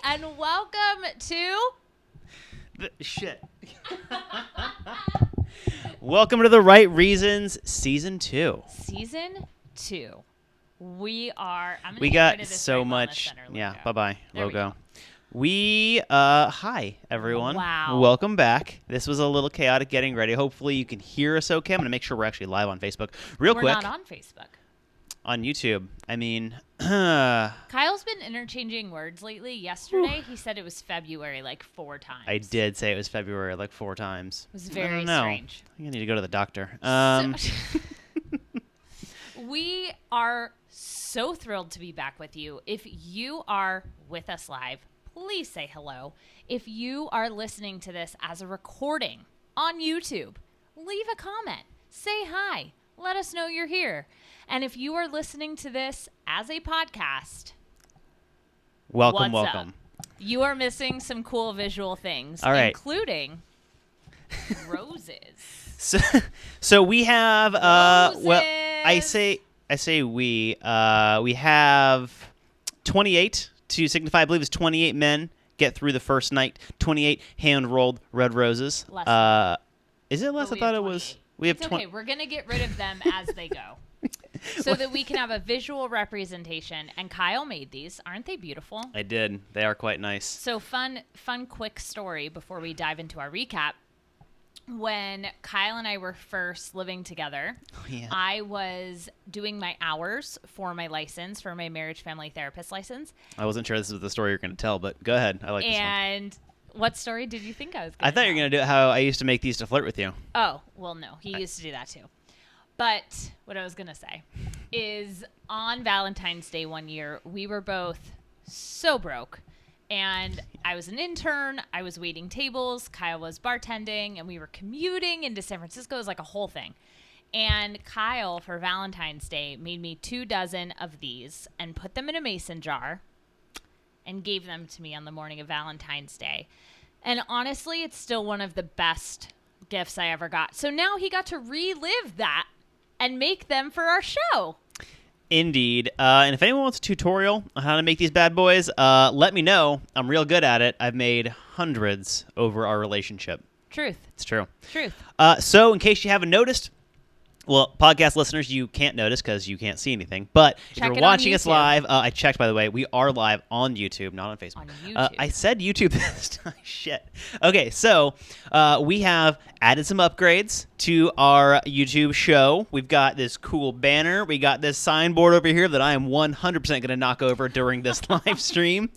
and welcome to... Shit. Welcome to the Right Reasons Season 2. Season 2. We got rid of this so right much. Center logo. Yeah, bye-bye, There we logo. go. Hi, everyone. Wow. Welcome back. This was a little chaotic getting ready. Hopefully you can hear us okay. I'm going to make sure we're actually live on Facebook. Real quick. We're not on Facebook. On YouTube. I mean... Kyle's been interchanging words lately. Yesterday, he said it was February like 4 times. I did say it was February like 4 times. It was very I strange. think I need to go to the doctor. We are so thrilled to be back with you. If you are with us live, please say hello. If you are listening to this as a recording on YouTube, leave a comment. Say hi. Let us know you're here. And if you are listening to this as a podcast, welcome. Up? You are missing some cool visual things, all right, including roses. So we have roses. Well, I say we have 28 to signify. I believe it's 28 men get through the first night. 28 hand-rolled red roses. Less. Is it less? I thought it was. We have 20. Okay, we're gonna get rid of them as they go. So that we can have a visual representation. And Kyle made these. Aren't they beautiful? I did. They are quite nice. So fun, quick story before we dive into our recap. When Kyle and I were first living together, I was doing my hours for my license, for my marriage family therapist license. I wasn't sure this was the story you're going to tell, but go ahead. I like this one. And what story did you think I was going to I thought you were going to do how I used to make these to flirt with you. Oh, well, no. He used to do that too. But what I was going to say is on Valentine's Day one year, we were both so broke. And I was an intern. I was waiting tables. Kyle was bartending. And we were commuting into San Francisco. It was like a whole thing. And Kyle, for Valentine's Day, made me 24 of these and put them in a mason jar and gave them to me on the morning of Valentine's Day. And honestly, it's still one of the best gifts I ever got. So now he got to relive that and make them for our show. Indeed. And if anyone wants a tutorial on how to make these bad boys, let me know. I'm real good at it. I've made hundreds over our relationship. Truth. It's true. Truth. So in case you haven't noticed, well, podcast listeners, you can't notice because you can't see anything. But if you're watching us live, I checked, by the way, we are live on YouTube, not on Facebook. On YouTube. I said YouTube this time. Shit. Okay, so we have added some upgrades to our YouTube show. We've got this cool banner. We got this signboard over here that I am 100% going to knock over during this live stream.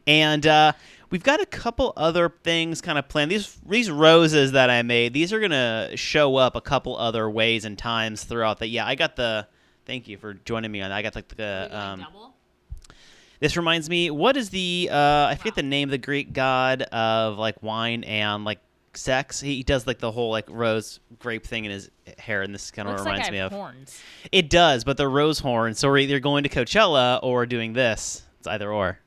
And we've got a couple other things kind of planned. These roses that I made, these are going to show up a couple other ways and times throughout the... Yeah, I got the... Thank you for joining me on that. I got like the... double? This reminds me, what is the... I forget the name of the Greek god of like wine and like sex. He does like the whole like rose grape thing in his hair, and this is kind of what it reminds me of. Horns. It does, but the rose horn. So we're either going to Coachella or doing this. It's either or.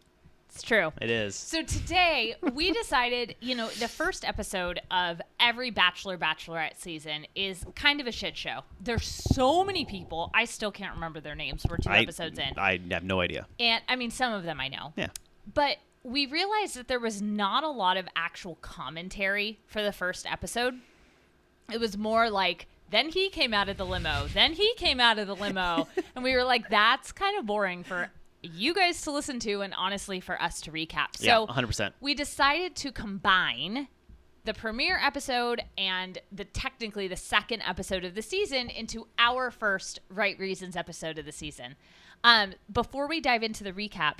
It's true. It is. So today we decided, the first episode of every Bachelorette season is kind of a shit show. There's so many people. I still can't remember their names. We're 2 episodes in. I have no idea. And I mean, some of them I know. Yeah. But we realized that there was not a lot of actual commentary for the first episode. It was more like, then he came out of the limo. Then he came out of the limo. And we were like, that's kind of boring for you guys to listen to and honestly for us to recap. So 100%. We decided to combine the premiere episode and technically the second episode of the season into our first Right Reasons episode of the season. Before we dive into the recap,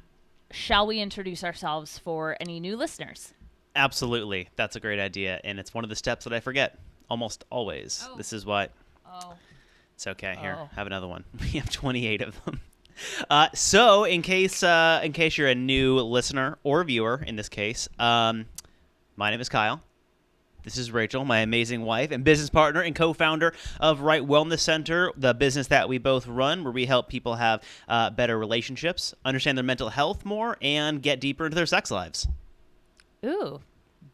shall we introduce ourselves for any new listeners? Absolutely. That's a great idea. And it's one of the steps that I forget almost always. Oh. This is what... Oh. It's okay. Here, Oh. have another one. We have 28 of them. So in case you're a new listener or viewer in this case, my name is Kyle. This is Rachel, my amazing wife and business partner and co-founder of Wright Wellness Center, the business that we both run, where we help people have better relationships, understand their mental health more, and get deeper into their sex lives. Ooh,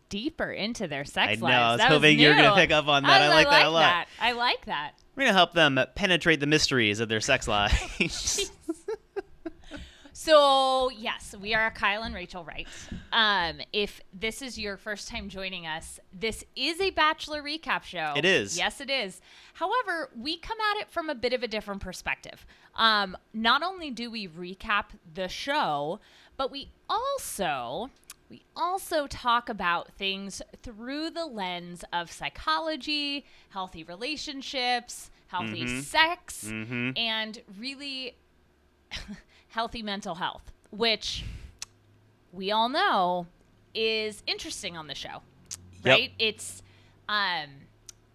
deeper into their sex lives. I know. I was hoping you were going to pick up on that. I like that a lot. I like that. We're going to help them penetrate the mysteries of their sex lives. So, yes, we are Kyle and Rachel Wright. If this is your first time joining us, this is a Bachelor recap show. It is. Yes, it is. However, we come at it from a bit of a different perspective. Not only do we recap the show, but we also talk about things through the lens of psychology, healthy relationships, healthy sex, and really healthy mental health, which we all know is interesting on the show, right? It's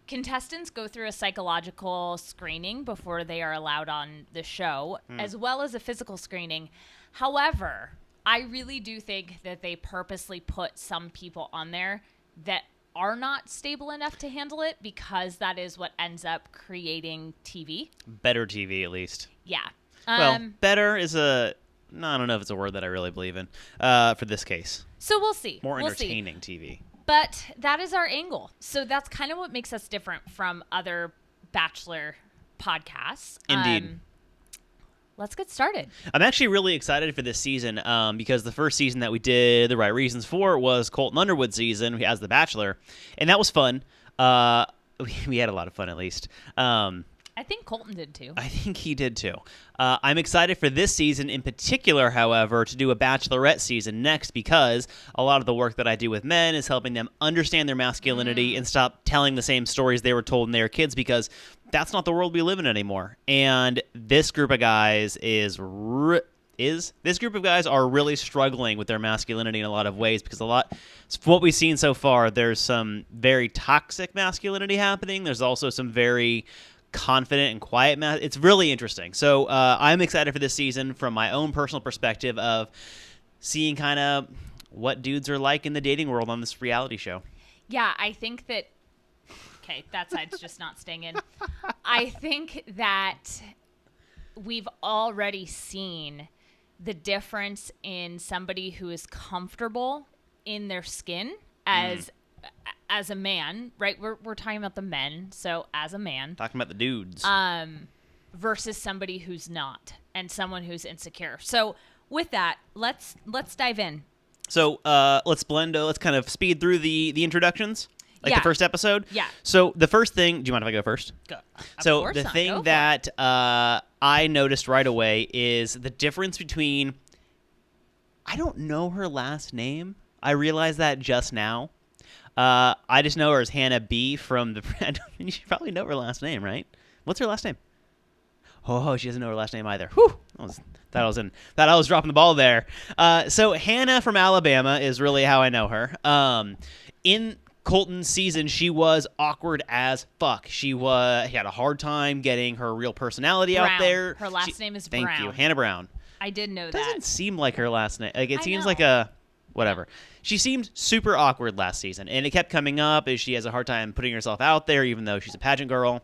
contestants go through a psychological screening before they are allowed on the show, as well as a physical screening. However, I really do think that they purposely put some people on there that are not stable enough to handle it, because that is what ends up creating TV. Better TV, at least. Yeah. Well, better is I don't know if it's a word that I really believe in for this case. So we'll see. More we'll entertaining see. TV. But that is our angle. So that's kind of what makes us different from other Bachelor podcasts. Indeed. Let's get started. I'm actually really excited for this season because the first season that we did The Right Reasons for was Colton Underwood's season as The Bachelor, and that was fun. We had a lot of fun, at least. I think Colton did too. I think he did too. I'm excited for this season in particular, however, to do a Bachelorette season next, because a lot of the work that I do with men is helping them understand their masculinity and stop telling the same stories they were told when they were kids, because that's not the world we live in anymore. And this group of guys are really struggling with their masculinity in a lot of ways, because what we've seen so far, there's some very toxic masculinity happening. There's also some very confident and quiet it's really interesting. So I'm excited for this season from my own personal perspective of seeing kind of what dudes are like in the dating world on this reality show. Yeah, I think that that side's just not staying in. I think that we've already seen the difference in somebody who is comfortable in their skin as a man, right? We're talking about the men, so as a man. Talking about the dudes. Versus somebody who's not, and someone who's insecure. So with that, let's dive in. So let's kind of speed through the introductions, like the first episode. Yeah. So the first thing, do you mind if I go first? Go. So the thing that I noticed right away is the difference between, I don't know her last name. I realized that just now. I just know her as Hannah B from the. You should probably know her last name, right? What's her last name? Oh, she doesn't know her last name either. Whew! Thought I was dropping the ball there. So Hannah from Alabama is really how I know her. In Colton's season, she was awkward as fuck. She had a hard time getting her real personality out there. Her last name is Brown. Thank you, Hannah Brown. I did know that. Doesn't seem like her last name. Like it seems like a. Whatever. She seemed super awkward last season, and it kept coming up as she has a hard time putting herself out there, even though she's a pageant girl.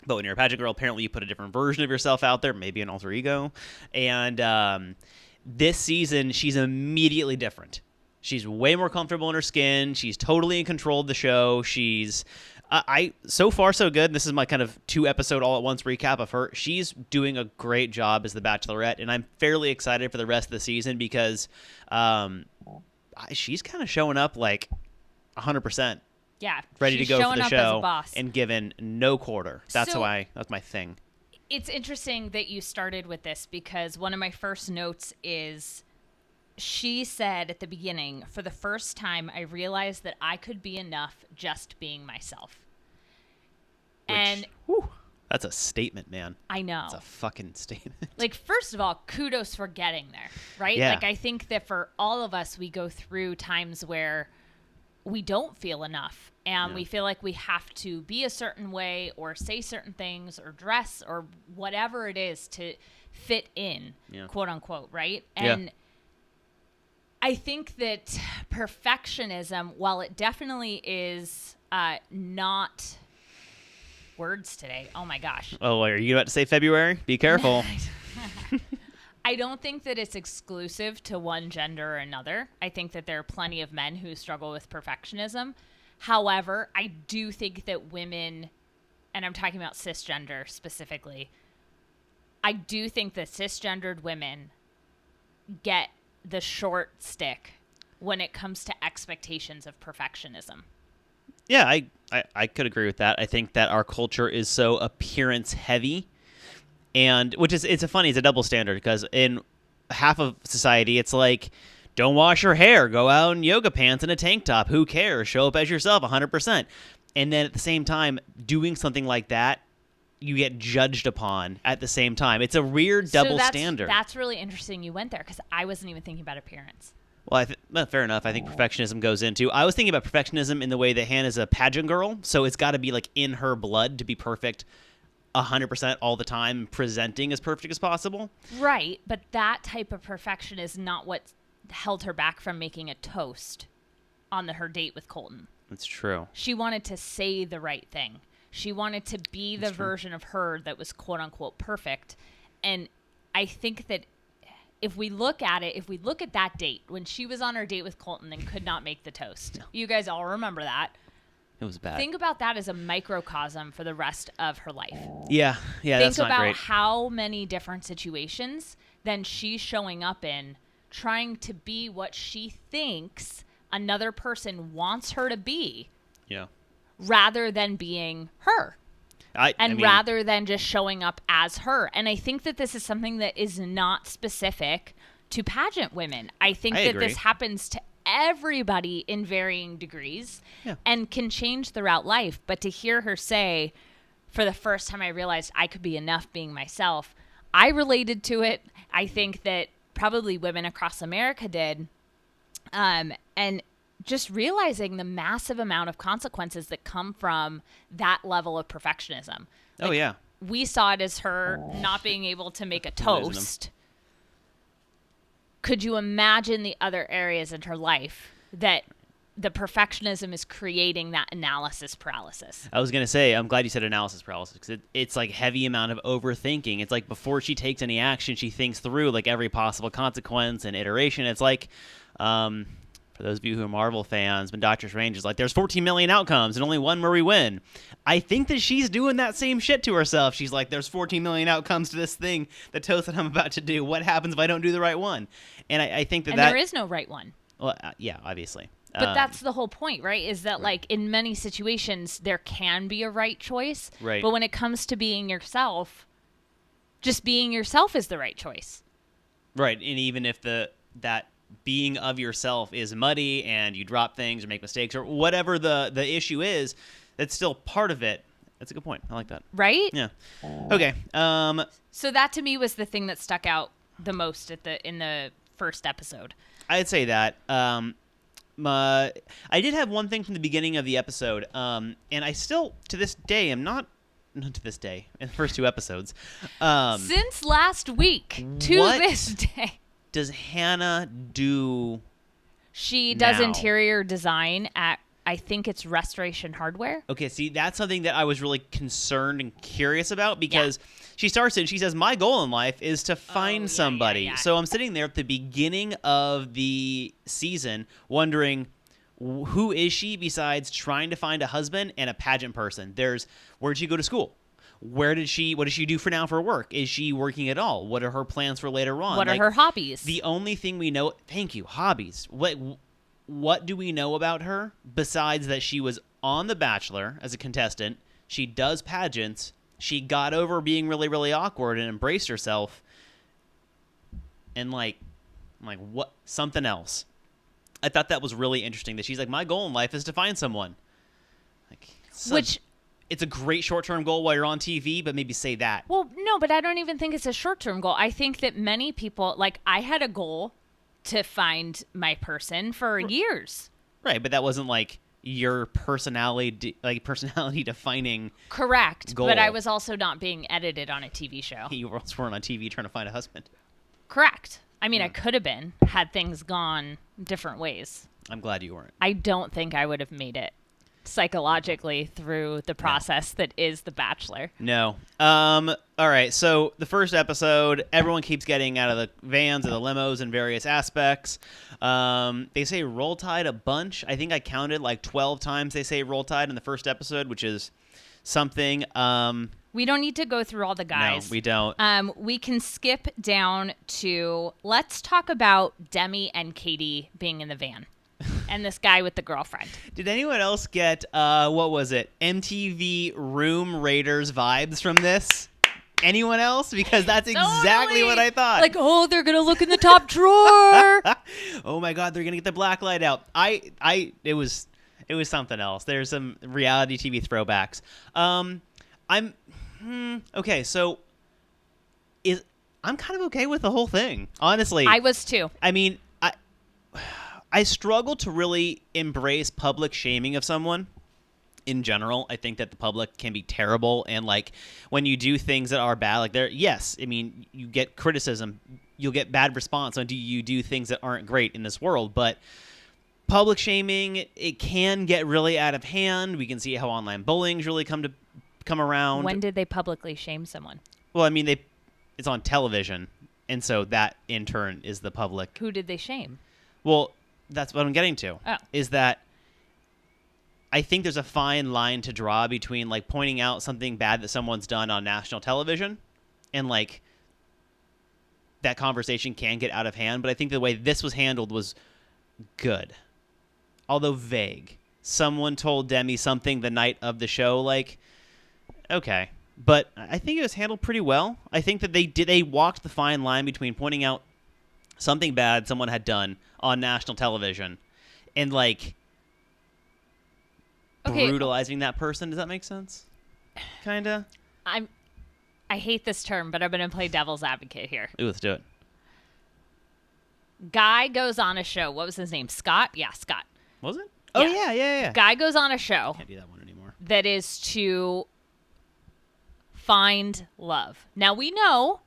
But when you're a pageant girl, apparently you put a different version of yourself out there, maybe an alter ego. And this season, she's immediately different. She's way more comfortable in her skin. She's totally in control of the show. She's... so far so good. This is my kind of 2-episode all-at-once recap of her. She's doing a great job as the Bachelorette, and I'm fairly excited for the rest of the season because she's kind of showing up like 100%. Yeah, ready to go for the show boss. And given no quarter. That's my thing. It's interesting that you started with this, because one of my first notes is she said at the beginning, for the first time, I realized that I could be enough just being myself. That's a statement, man. I know. It's a fucking statement. Like, first of all, kudos for getting there, right? Yeah. Like, I think that for all of us, we go through times where we don't feel enough, and we feel like we have to be a certain way or say certain things or dress or whatever it is to fit in, quote unquote, right? And I think that perfectionism, while it definitely is not words today. Oh my gosh. Oh, are you about to say February? Be careful. I don't think that it's exclusive to one gender or another. I think that there are plenty of men who struggle with perfectionism. However, I do think that women, and I'm talking about cisgender specifically, I do think that cisgendered women get the short stick when it comes to expectations of perfectionism. Yeah, I could agree with that. I think that our culture is so appearance heavy, and it's a double standard, because in half of society it's like, don't wash your hair, go out in yoga pants and a tank top, who cares, show up as yourself 100%. And then at the same time, doing something like that, you get judged upon at the same time. It's a weird double standard. That's really interesting you went there, because I wasn't even thinking about appearance. Well, fair enough. I think perfectionism goes into... I was thinking about perfectionism in the way that Hannah's a pageant girl, so it's got to be like in her blood to be perfect 100% all the time, presenting as perfect as possible. Right, but that type of perfection is not what held her back from making a toast on her date with Colton. That's true. She wanted to say the right thing. She wanted to be the version of her that was quote-unquote perfect. And I think that if we look at that date, when she was on her date with Colton and could not make the toast, you guys all remember that. It was bad. Think about that as a microcosm for the rest of her life. Yeah, that's not great. Think about how many different situations then she's showing up in, trying to be what she thinks another person wants her to be. Yeah. Rather than being her. Rather than just showing up as her. And I think that this is something that is not specific to pageant women. I think that this happens to everybody in varying degrees and can change throughout life. But to hear her say, for the first time I realized I could be enough being myself, I related to it. I think that probably women across America did. And just realizing the massive amount of consequences that come from that level of perfectionism. We saw it as her not being able to make a toast. Could you imagine the other areas in her life that the perfectionism is creating that analysis paralysis? I was going to say, I'm glad you said analysis paralysis, because it's like heavy amount of overthinking. It's like before she takes any action, she thinks through like every possible consequence and iteration. It's like... for those of you who are Marvel fans, when Doctor Strange is like, there's 14 million outcomes and only one where we win. I think that she's doing that same shit to herself. She's like, there's 14 million outcomes to this thing, the toast that I'm about to do. What happens if I don't do the right one? And I think that there is no right one. Well, yeah, obviously. But that's the whole point, right? Is that like in many situations, there can be a right choice. Right. But when it comes to being yourself, just being yourself is the right choice. Right. And even if that being of yourself is muddy and you drop things or make mistakes or whatever the issue is, that's still part of it. That's a good point. I like that. Right? Yeah. Okay. So that to me was the thing that stuck out the most in the first episode. I'd say that. I did have one thing from the beginning of the episode, and I still, to this day, am not to this day, in the first two episodes. Since last week to this day. Does Hannah do? She does interior design at, I think it's Restoration Hardware. Okay, see, that's something that I was really concerned and curious about, because she starts it and she says, my goal in life is to find somebody. Yeah. So I'm sitting there at the beginning of the season wondering, who is she besides trying to find a husband and a pageant person? Where'd she go to school? What does she do for now for work? Is she working at all? What are her plans for later on? What are her hobbies? The only thing we know, thank you, hobbies. What do we know about her besides that she was on The Bachelor as a contestant? She does pageants. She got over being really, really awkward and embraced herself. And like what? Something else. I thought that was really interesting that she's like, my goal in life is to find someone. It's a great short-term goal while you're on TV, but maybe say that. Well, no, but I don't even think it's a short-term goal. I think that many people, like I had a goal to find my person for years. Right, but that wasn't like your personality defining Correct, goal. But I was also not being edited on a TV show. You weren't on TV trying to find a husband. Correct. I mean, I could have been had things gone different ways. I'm glad you weren't. I don't think I would have made it psychologically through the process that is The Bachelor. No. All right. So the first episode, everyone keeps getting out of the vans or the limos in various aspects. They say Roll Tide a bunch. I think I counted like 12 times they say Roll Tide in the first episode, which is something. We don't need to go through all the guys. No, we don't. We can skip down to, let's talk about Demi and Katie being in the van and this guy with the girlfriend. Did anyone else get, what was it, MTV Room Raiders vibes from this? Anyone else? Because that's exactly what I thought. Like, oh, they're going to look in the top drawer. Oh my God, they're going to get the black light out. It was something else. There's some reality TV throwbacks. Okay, so I'm kind of okay with the whole thing, honestly. I was too. I mean, I struggle to really embrace public shaming of someone in general. I think that the public can be terrible, and like when you do things that are bad, like yes, I mean, you get criticism, you'll get bad response when you do things that aren't great in this world, but public shaming, it can get really out of hand. We can see how online bullying's really come around. When did they publicly shame someone? Well, I mean, it's on television, and so that in turn is the public. Who did they shame? Well, that's what I'm getting to. Oh. Is that I think there's a fine line to draw between like pointing out something bad that someone's done on national television, and like that conversation can get out of hand. But I think the way this was handled was good, although vague. Someone told Demi something the night of the show, like, okay. But I think it was handled pretty well. I think that they walked the fine line between pointing out something bad someone had done on national television and like brutalizing that person. Does that make sense? Kinda. I hate this term, but I'm going to play devil's advocate here. Ooh, let's do it. Guy goes on a show. What was his name? Scott? Yeah, Scott. Was it? Oh, yeah. Guy goes on a show. Can't do that one anymore. That is to find love. Now, we know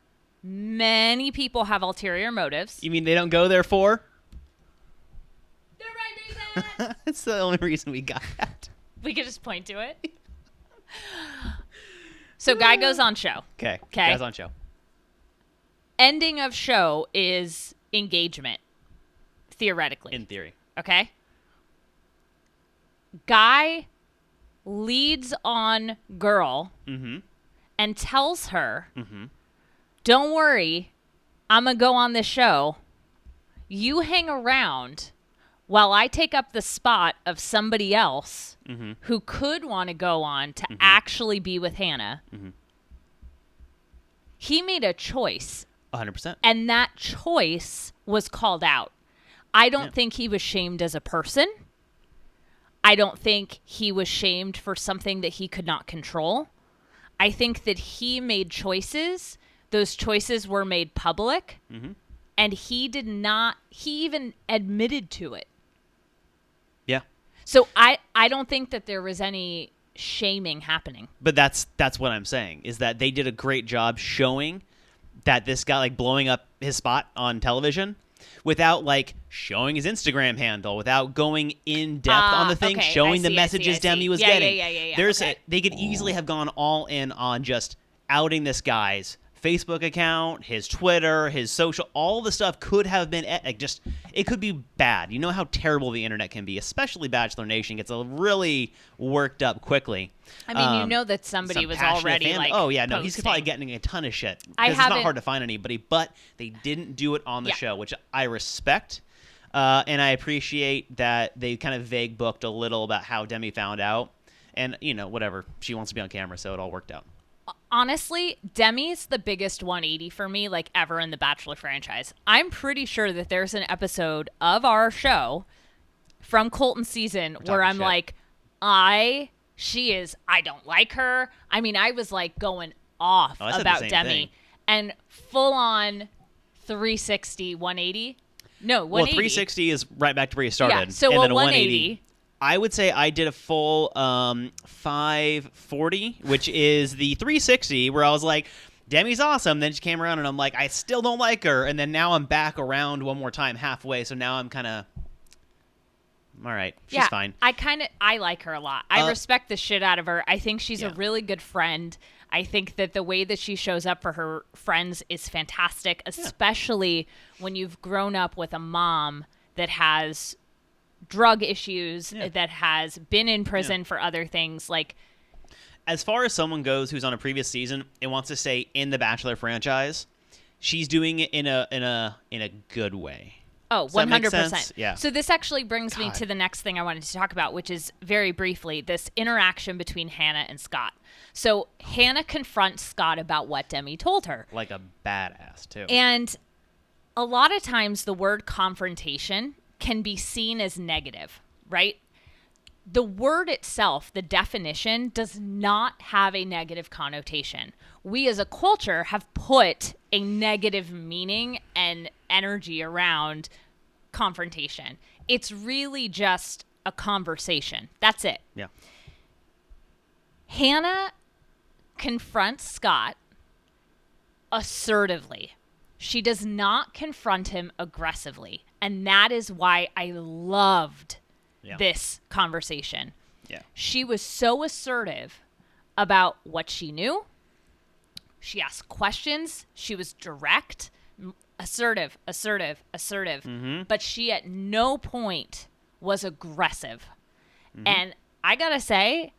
many people have ulterior motives. You mean they don't go there for? The right reason. That's the only reason we got that. We could just point to it. So, guy goes on show. Okay. Guys on show. Ending of show is engagement, theoretically. In theory. Okay? Guy leads on girl and tells her, don't worry, I'm going to go on this show. You hang around while I take up the spot of somebody else who could want to go on to actually be with Hannah. He made a choice. 100%. And that choice was called out. I don't think he was shamed as a person. I don't think he was shamed for something that he could not control. I think that he made choices. Those choices were made public. And he even admitted to it. Yeah. So I don't think that there was any shaming happening. But that's what I'm saying, is that they did a great job showing that this guy, like, blowing up his spot on television without, like, showing his Instagram handle, without going in depth on the thing, showing the messages Demi was getting. Yeah. They could easily have gone all in on just outing this guy's Facebook account, his Twitter, his social, all the stuff could have been it could be bad. You know how terrible the internet can be, especially Bachelor Nation gets really worked up quickly. I mean, you know that somebody was already like, oh yeah, no, posting. he's probably getting a ton of shit. It's not hard to find anybody, but they didn't do it on the show, which I respect. And I appreciate that they kind of vague booked a little about how Demi found out. And, you know, whatever. She wants to be on camera, so it all worked out. Honestly, Demi's the biggest 180 for me, like, ever in the Bachelor franchise. I'm pretty sure that there's an episode of our show from Colton's season where I'm like, I don't like her. I mean, I was, like, going off about Demi. Thing. And full on 360, 180. No, 180. Well, 360 is right back to where you started. Yeah, so and then a 180. I would say I did a full 540, which is the 360, where I was like, Demi's awesome. Then she came around, and I'm like, I still don't like her. And then now I'm back around one more time halfway, so now I'm kind of, all right, she's fine. I like her a lot. I respect the shit out of her. I think she's a really good friend. I think that the way that she shows up for her friends is fantastic, especially when you've grown up with a mom that has drug issues, that has been in prison for other things. Like, as far as someone goes who's on a previous season and wants to stay in the Bachelor franchise, she's doing it in a good way. Oh, Does that make 100%. sense? Yeah. So this actually brings me to the next thing I wanted to talk about, which is very briefly this interaction between Hannah and Scott. So Hannah confronts Scott about what Demi told her. Like a badass, too. And a lot of times the word confrontation can be seen as negative, right? The word itself, the definition, does not have a negative connotation. We as a culture have put a negative meaning and energy around confrontation. It's really just a conversation. That's it. Yeah. Hannah confronts Scott assertively. She does not confront him aggressively. And that is why I loved this conversation. Yeah. She was so assertive about what she knew. She asked questions. She was direct, assertive. But she at no point was aggressive. And I gotta say,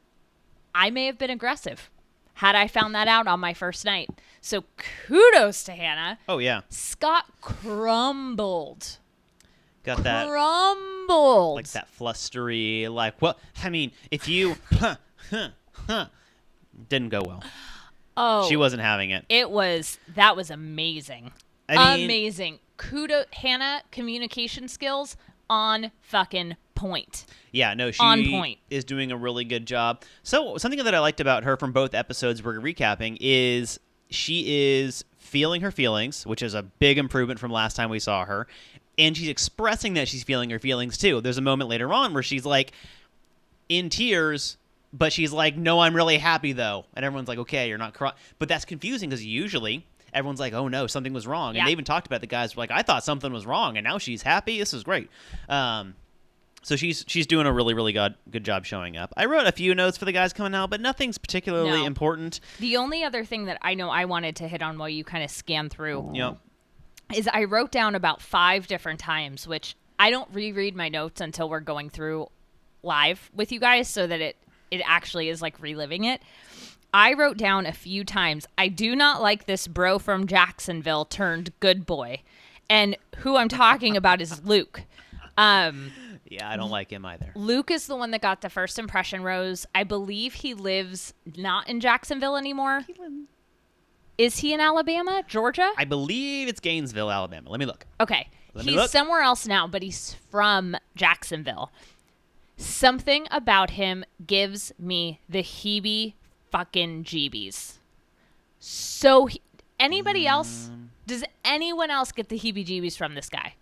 I may have been aggressive had I found that out on my first night. So kudos to Hannah. Oh, yeah. Scott crumbled. Got that. Crumbled. Like that flustery, like, what? I mean, if you... Didn't go well. Oh. She wasn't having it. That was amazing. I mean, amazing. Kudos, Hannah, communication skills on fucking point. Yeah, no, she on point. Is doing a really good job. So something that I liked about her from both episodes we're recapping is she is feeling her feelings, which is a big improvement from last time we saw her. And she's expressing that she's feeling her feelings, too. There's a moment later on where she's, like, in tears, but she's like, no, I'm really happy, though. And everyone's like, okay, you're not crying. But that's confusing because usually everyone's like, oh, no, something was wrong. And they even talked about the guys were like, I thought something was wrong, and now she's happy. This is great. So she's doing a really, really good job showing up. I wrote a few notes for the guys coming out, but nothing's particularly important. The only other thing that I know I wanted to hit on while you kind of scan through is I wrote down about 5 different times, which I don't reread my notes until we're going through live with you guys so that it actually is like reliving it. I wrote down a few times, I do not like this bro from Jacksonville turned good boy. And who I'm talking about is Luke. Yeah, I don't like him either. Luke is the one that got the first impression rose. I believe he lives not in Jacksonville anymore. Is he in Alabama? Georgia? I believe it's Gainesville, Alabama. Let me look. Okay. He's somewhere else now, but he's from Jacksonville. Something about him gives me the heebie fucking jeebies. So, anybody else? Does anyone else get the heebie jeebies from this guy?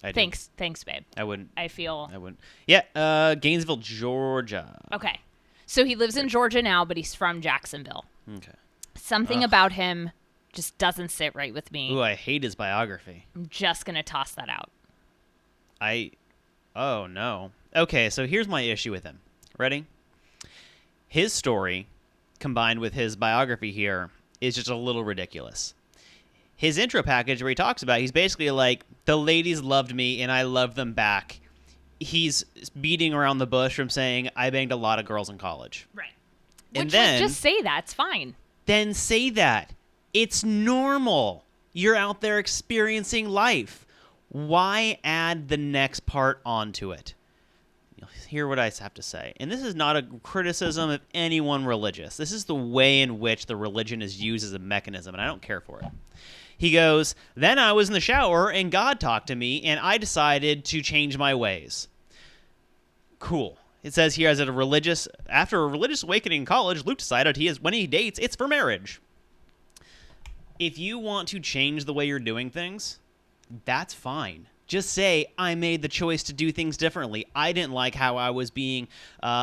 I do. Thanks, babe. I wouldn't. I wouldn't. Yeah, Gainesville, Georgia. Okay. So he lives in Georgia now, but he's from Jacksonville. Okay. Something about him just doesn't sit right with me. Ooh, I hate his biography. I'm just going to toss that out. Oh, no. Okay, so here's my issue with him. Ready? His story, combined with his biography here, is just a little ridiculous. His intro package where he talks about, he's basically like, the ladies loved me and I loved them back. He's beating around the bush from saying, I banged a lot of girls in college. Right. And then, just say that. It's fine. Then say that. It's normal. You're out there experiencing life. Why add the next part onto it? You'll hear what I have to say. And this is not a criticism of anyone religious. This is the way in which the religion is used as a mechanism, and I don't care for it. He goes, then I was in the shower, and God talked to me, and I decided to change my ways. Cool. It says here, after a religious awakening in college, Luke decided when he dates, it's for marriage. If you want to change the way you're doing things, that's fine. Just say, I made the choice to do things differently. I didn't like how I was being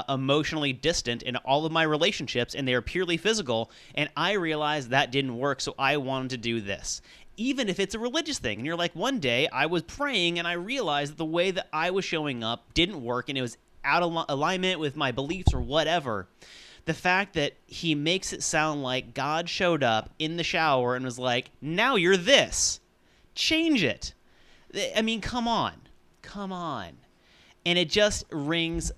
emotionally distant in all of my relationships, and they are purely physical, and I realized that didn't work, so I wanted to do this. Even if it's a religious thing, and you're like, one day I was praying, and I realized that the way that I was showing up didn't work, and it was out of alignment with my beliefs or whatever. The fact that he makes it sound like God showed up in the shower and was like, now you're this. Change it. I mean, come on. And it just rings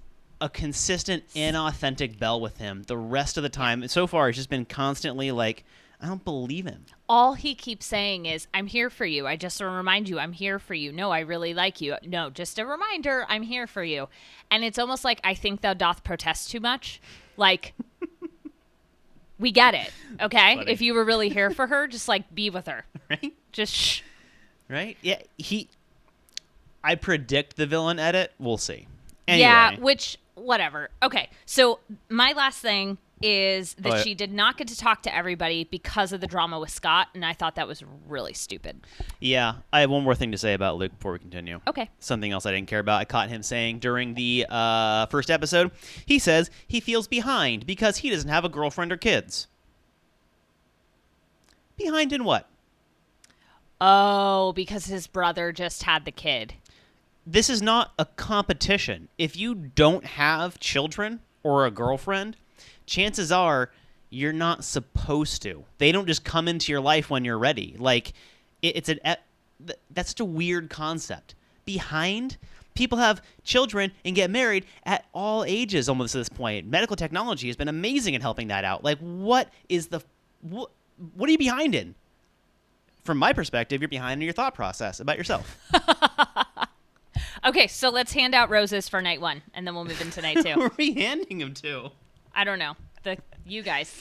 a consistent, inauthentic Belle with him the rest of the time. So far, it's just been constantly like, I don't believe him. All he keeps saying is, I'm here for you. I just want to remind you, I'm here for you. No, I really like you. No, just a reminder, I'm here for you. And it's almost like, I think thou doth protest too much. Like, we get it, okay? If you were really here for her, just, like, be with her. Right? Just shh. Right? Yeah, I predict the villain edit. We'll see. Anyway. Yeah, which, whatever. Okay, so my last thing is that she did not get to talk to everybody because of the drama with Scott, and I thought that was really stupid. Yeah, I have one more thing to say about Luke before we continue. Okay. Something else I didn't care about. I caught him saying during the first episode, he says he feels behind because he doesn't have a girlfriend or kids. Behind in what? Oh, because his brother just had the kid. This is not a competition. If you don't have children or a girlfriend, chances are you're not supposed to. They don't just come into your life when you're ready. Like, that's such a weird concept. Behind, people have children and get married at all ages almost at this point. Medical technology has been amazing in helping that out. Like, what are you behind in? From my perspective, you're behind in your thought process about yourself. Okay, so let's hand out roses for night 1, and then we'll move into night 2. Who are we handing them to? I don't know. You guys.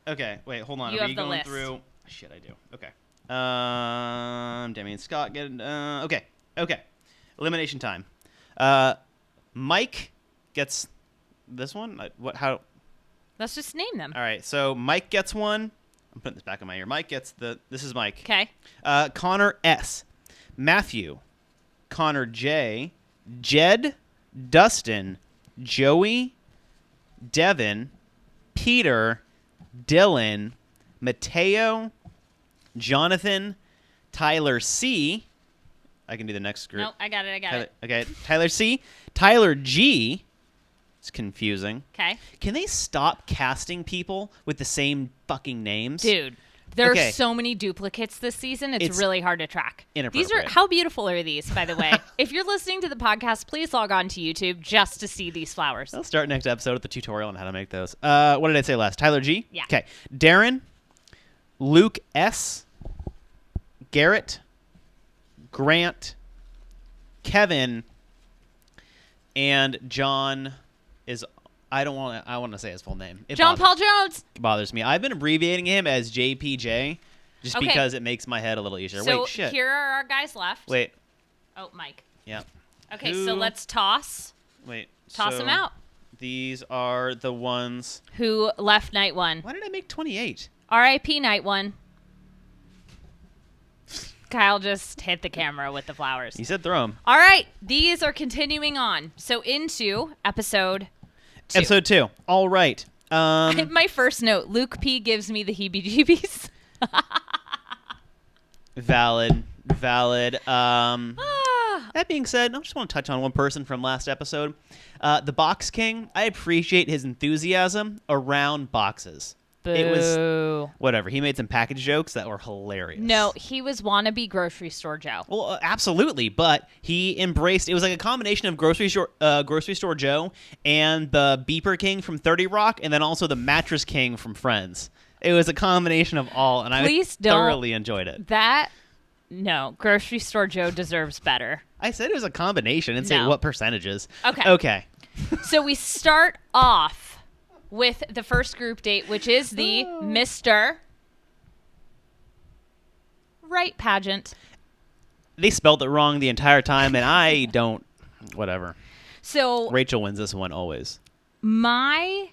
Okay, wait, hold on. You are have we the going list. through? Shit, I do. Okay. Demi and Scott get. Okay. Elimination time. Mike gets this one. How? Let's just name them. All right. So Mike gets one. I'm putting this back in my ear. Mike gets This is Mike. Okay. Connor S. Matthew. Connor J. Jed. Dustin. Joey. Devin. Peter. Dylan. Mateo. Jonathan. Tyler C. I can do the next group. Nope, I got it. Okay. Tyler C. Tyler G. It's confusing. Okay. Can they stop casting people with the same fucking names? Dude, there are so many duplicates this season. It's really hard to track. Inappropriate. How beautiful are these, by the way? If you're listening to the podcast, please log on to YouTube just to see these flowers. I'll start next episode with the tutorial on how to make those. What did I say last? Tyler G? Yeah. Okay. Darren, Luke S, Garrett, Grant, Kevin, and John is... I want to say his full name. John Paul Jones. It bothers me. I've been abbreviating him as JPJ just because it makes my head a little easier. So Wait, shit. Here are our guys left. Wait. Oh, Mike. Yeah. Okay, so let's toss. Wait. Toss them out. These are the ones. Who left night 1? Why did I make 28? R.I.P. night 1. Kyle just hit the camera with the flowers. He said throw them. All right. These are continuing on. So into episode 2. Episode 2. All right. My first note, Luke P gives me the heebie-jeebies. Valid. That being said, I just want to touch on one person from last episode. The Box King. I appreciate his enthusiasm around boxes. Boo. It was whatever. He made some package jokes that were hilarious. No, he was wannabe grocery store Joe. Well, absolutely, but he embraced. It was like a combination of grocery store Joe and the Beeper King from 30 Rock, and then also the Mattress King from Friends. It was a combination of all, and I thoroughly enjoyed it. No, grocery store Joe deserves better. I said it was a combination. I didn't say what percentages. Okay. So we start off with the first group date, which is the Mr. Wright pageant. They spelled it wrong the entire time, and I don't... Whatever. So Rachel wins this one always. My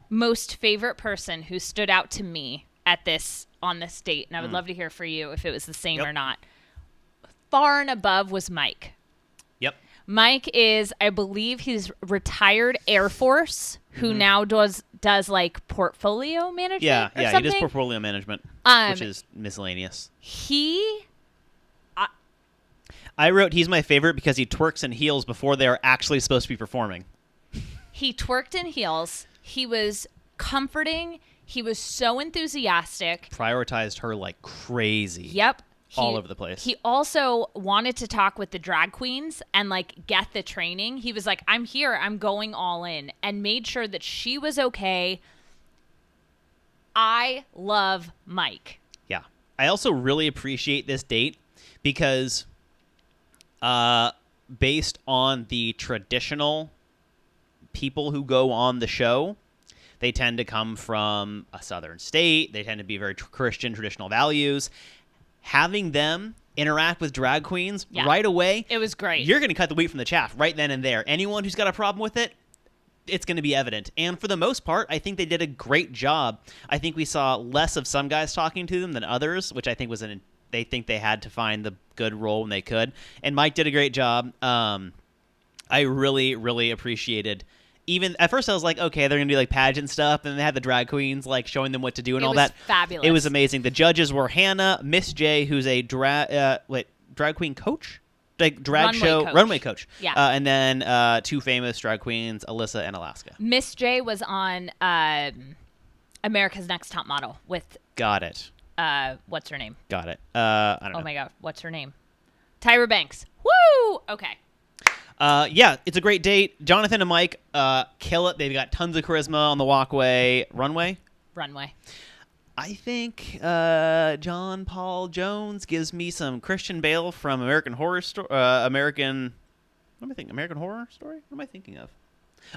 most favorite person who stood out to me on this date, and I would love to hear for you if it was the same or not, far and above was Mike. Yep. Mike is, I believe he's retired Air Force who now does like portfolio management. Yeah, or he something. does portfolio management, which is miscellaneous. I wrote he's my favorite because he twerks in heels before they are actually supposed to be performing. He twerked in heels. He was comforting. He was so enthusiastic. Prioritized her like crazy. Yep. all over the place. He also wanted to talk with the drag queens and like get the training. He was like, I'm here, I'm going all in, and made sure that she was okay. I love Mike. Yeah. I also really appreciate this date because based on the traditional people who go on the show, they tend to come from a southern state. They tend to be very Christian, traditional values. Having them interact with drag queens right away, it was great. You're going to cut the wheat from the chaff right then and there. Anyone who's got a problem with it, it's going to be evident. And for the most part, I think they did a great job. I think we saw less of some guys talking to them than others, which I think was they think they had to find the good role when they could. And Mike did a great job. I really, really appreciated. Even at first, I was like, okay, they're gonna do like pageant stuff, and they had the drag queens like showing them what to do and all that. Fabulous. It was amazing. The judges were Hannah, Miss J, who's a drag queen coach, like runway coach. Yeah. And then two famous drag queens, Alyssa and Alaska. Miss J was on America's Next Top Model with. Got it. What's her name? Got it. I don't know. Oh my God, what's her name? Tyra Banks. Woo! Okay. Yeah, it's a great date. Jonathan and Mike kill it. They've got tons of charisma on the runway. I think John Paul Jones gives me some Christian Bale from American Horror Story. American Horror Story? What am I thinking of?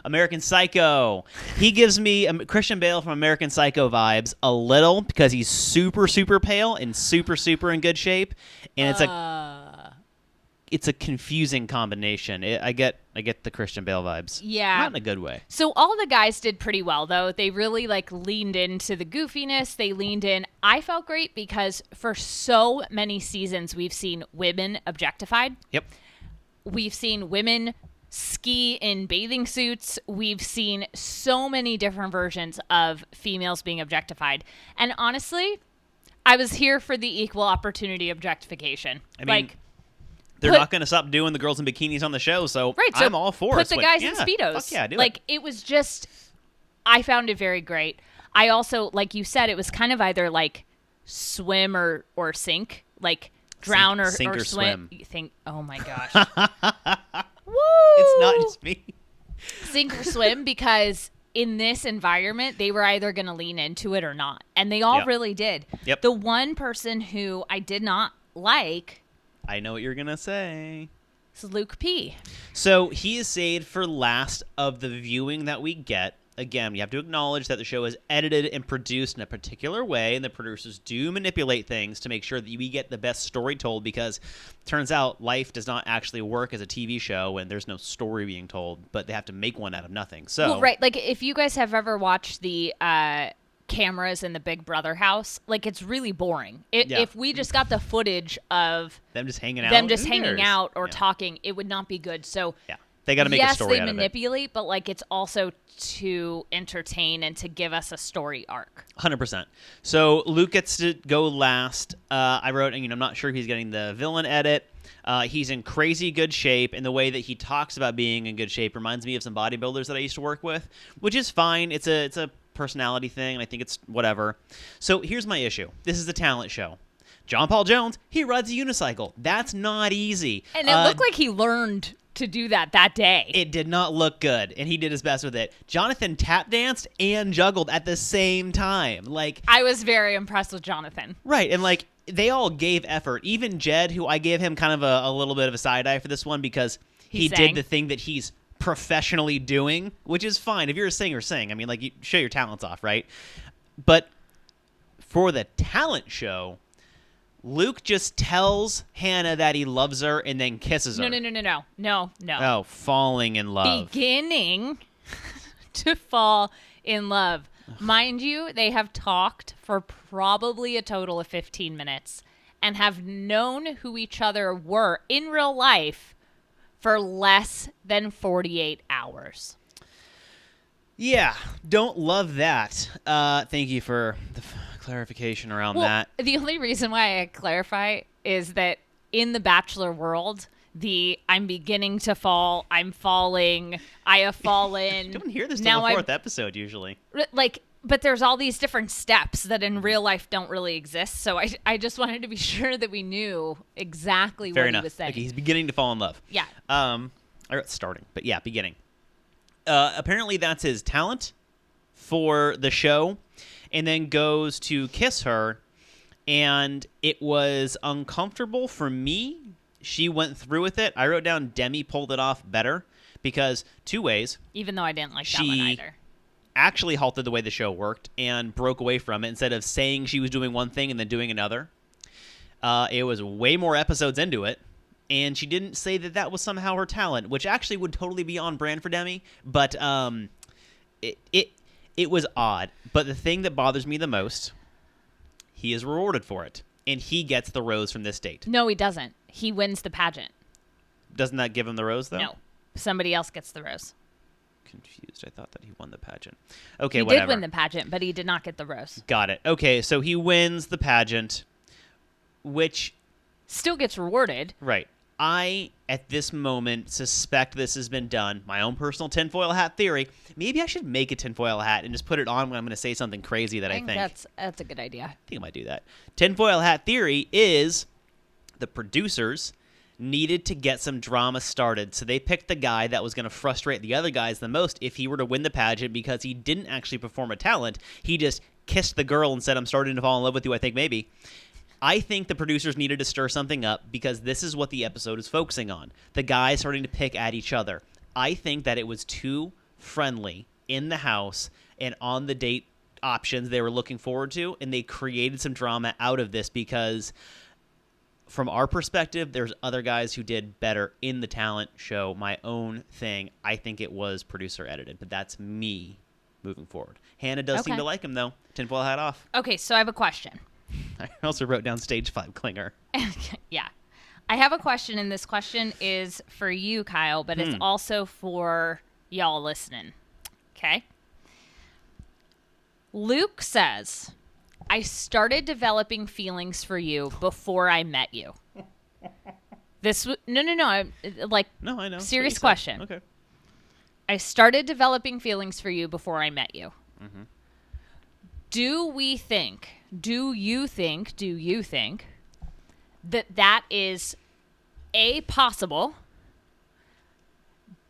American Psycho. He gives me Christian Bale from American Psycho vibes a little because he's super, super pale and super, super in good shape, and it's a confusing combination. I get the Christian Bale vibes. Yeah. Not in a good way. So all the guys did pretty well, though. They really, like, leaned into the goofiness. They leaned in. I felt great because for so many seasons, we've seen women objectified. Yep. We've seen women ski in bathing suits. We've seen so many different versions of females being objectified. And honestly, I was here for the equal opportunity objectification. I mean, they're not going to stop doing the girls in bikinis on the show, so I'm all for it. Put the guys in Speedos. Fuck yeah, do it. It was just, I found it very great. I also, like you said, it was kind of either like swim or sink, like drown or swim. You think, oh my gosh. Woo! It's not just me. Sink or swim, because in this environment, they were either going to lean into it or not. And they all really did. Yep. The one person who I did not like, I know what you're going to say. is Luke P. So he is saved for last of the viewing that we get. Again, you have to acknowledge that the show is edited and produced in a particular way, and the producers do manipulate things to make sure that we get the best story told, because it turns out life does not actually work as a TV show when there's no story being told, but they have to make one out of nothing. So, well, right. Like, if you guys have ever watched the cameras in the Big Brother house, like, it's really boring. If we just got the footage of them just hanging out, or talking, it would not be good. So yeah. They got to make a story out of it. Yes, they manipulate, but like it's also to entertain and to give us a story arc. 100%. So Luke gets to go last. I wrote, I'm not sure if he's getting the villain edit. He's in crazy good shape, and the way that he talks about being in good shape reminds me of some bodybuilders that I used to work with, which is fine. It's a personality thing, and I think it's whatever. So here's my issue. This is a talent show. John Paul Jones, he rides a unicycle. That's not easy. And it looked like he learned to do that day. It did not look good, and he did his best with it. Jonathan tap danced and juggled at the same time. Like, I was very impressed with Jonathan. Right, and like they all gave effort. Even Jed, who I gave him kind of a little bit of a side eye for this one because he did the thing that he's professionally doing, which is fine. If you're a singer, sing. I mean, like, you show your talents off, right? But for the talent show, Luke just tells Hannah that he loves her and then kisses her. No. Oh, falling in love. Beginning to fall in love. Mind you, they have talked for probably a total of 15 minutes and have known who each other were in real life for less than 48 hours. Yeah, don't love that. Thank you for the clarification around that. The only reason why I clarify is that in the Bachelor world, I'm beginning to fall, I'm falling, I have fallen. Don't hear this till the fourth episode usually. Like, But there's all these different steps that in real life don't really exist. So I just wanted to be sure that we knew exactly Fair what enough. he was saying. Okay, he's beginning to fall in love. Yeah. Or starting, but yeah, beginning. Apparently that's his talent for the show, and then goes to kiss her, and it was uncomfortable for me. She went through with it. I wrote down Demi pulled it off better because two ways. Even though I didn't like that one either. Actually halted the way the show worked and broke away from it instead of saying she was doing one thing and then doing another. It was way more episodes into it, and she didn't say that that was somehow her talent, which actually would totally be on brand for Demi, but it was odd. But the thing that bothers me the most, he is rewarded for it, and he gets the rose from this date. No, he doesn't. He wins the pageant. Doesn't that give him the rose, though? No. Somebody else gets the rose. Confused. I thought that he won the pageant. Okay, he whatever. He did win the pageant, but he did not get the rose. Got it. Okay, so he wins the pageant, which... Still gets rewarded. Right. I, at this moment, suspect this has been done. My own personal tinfoil hat theory. Maybe I should make a tinfoil hat and just put it on when I'm going to say something crazy that I think. That's a good idea. I think I might do that. Tinfoil hat theory is the producers needed to get some drama started, so they picked the guy that was going to frustrate the other guys the most if he were to win the pageant because he didn't actually perform a talent. He just kissed the girl and said, I'm starting to fall in love with you, I think maybe. I think the producers needed to stir something up because this is what the episode is focusing on. The guys starting to pick at each other. I think that it was too friendly in the house and on the date options they were looking forward to, and they created some drama out of this because from our perspective, there's other guys who did better in the talent show. My own thing, I think it was producer edited, but that's me moving forward. Hannah does seem to like him, though. Tinfoil hat off. Okay, so I have a question. I also wrote down stage 5 clinger. Yeah. I have a question, and this question is for you, Kyle, but it's also for y'all listening. Okay? Luke says, I started developing feelings for you before I met you. No. No, I know. Serious question. Okay. I started developing feelings for you before I met you. Mm-hmm. Do you think that is A, possible,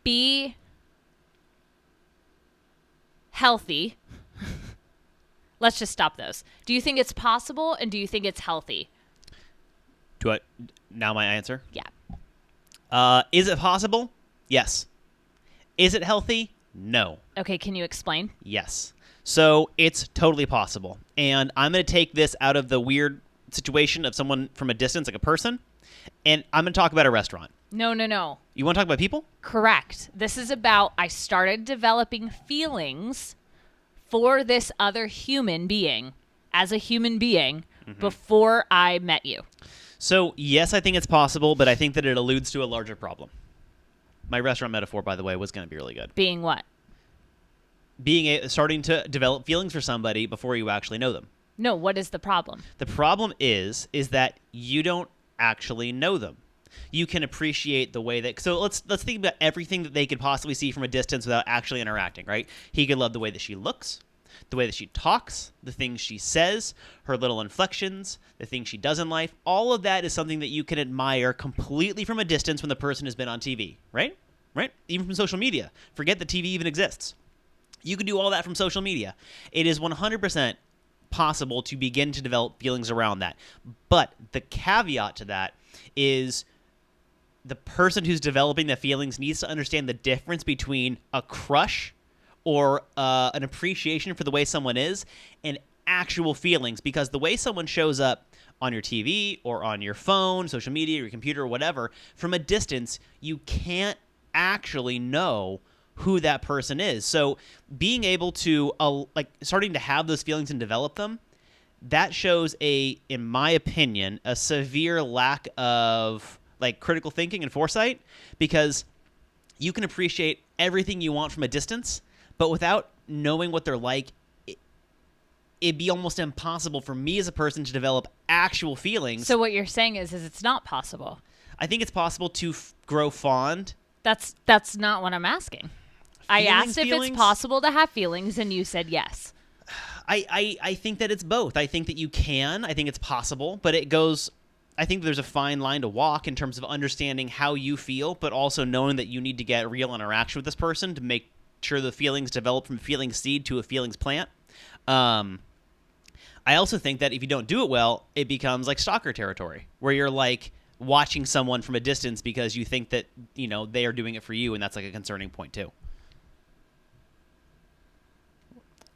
B, healthy? Let's just stop those. Do you think it's possible, and do you think it's healthy? Now my answer? Yeah. Is it possible? Yes. Is it healthy? No. Okay, can you explain? Yes. So it's totally possible. And I'm going to take this out of the weird situation of someone from a distance, like a person, and I'm going to talk about a restaurant. No. You want to talk about people? Correct. This is about I started developing feelings for this other human being as a human being before I met you. So, yes, I think it's possible, but I think that it alludes to a larger problem. My restaurant metaphor, by the way, was going to be really good. Being what? Starting to develop feelings for somebody before you actually know them. No, what is the problem? The problem is that you don't actually know them. You can appreciate the way that... So let's think about everything that they could possibly see from a distance without actually interacting, right? He could love the way that she looks, the way that she talks, the things she says, her little inflections, the things she does in life. All of that is something that you can admire completely from a distance when the person has been on TV, right? Right? Even from social media. Forget that TV even exists. You can do all that from social media. It is 100% possible to begin to develop feelings around that. But the caveat to that is the person who's developing the feelings needs to understand the difference between a crush or an appreciation for the way someone is and actual feelings. Because the way someone shows up on your TV or on your phone, social media, your computer, or whatever, from a distance, you can't actually know who that person is. So being able to starting to have those feelings and develop them, that shows in my opinion, a severe lack of critical thinking and foresight, because you can appreciate everything you want from a distance, but without knowing what they're like, it'd be almost impossible for me as a person to develop actual feelings. So what you're saying is it's not possible. I think it's possible to grow fond. That's not what I'm asking. I asked if it's possible to have feelings, and you said yes. I think that it's both. I think that you can. I think it's possible, but it goes. I think there's a fine line to walk in terms of understanding how you feel, but also knowing that you need to get real interaction with this person to make sure the feelings develop from feeling seed to a feelings plant. I also think that if you don't do it well, it becomes like stalker territory, where you're like watching someone from a distance because you think that, you know, they are doing it for you, and that's like a concerning point too.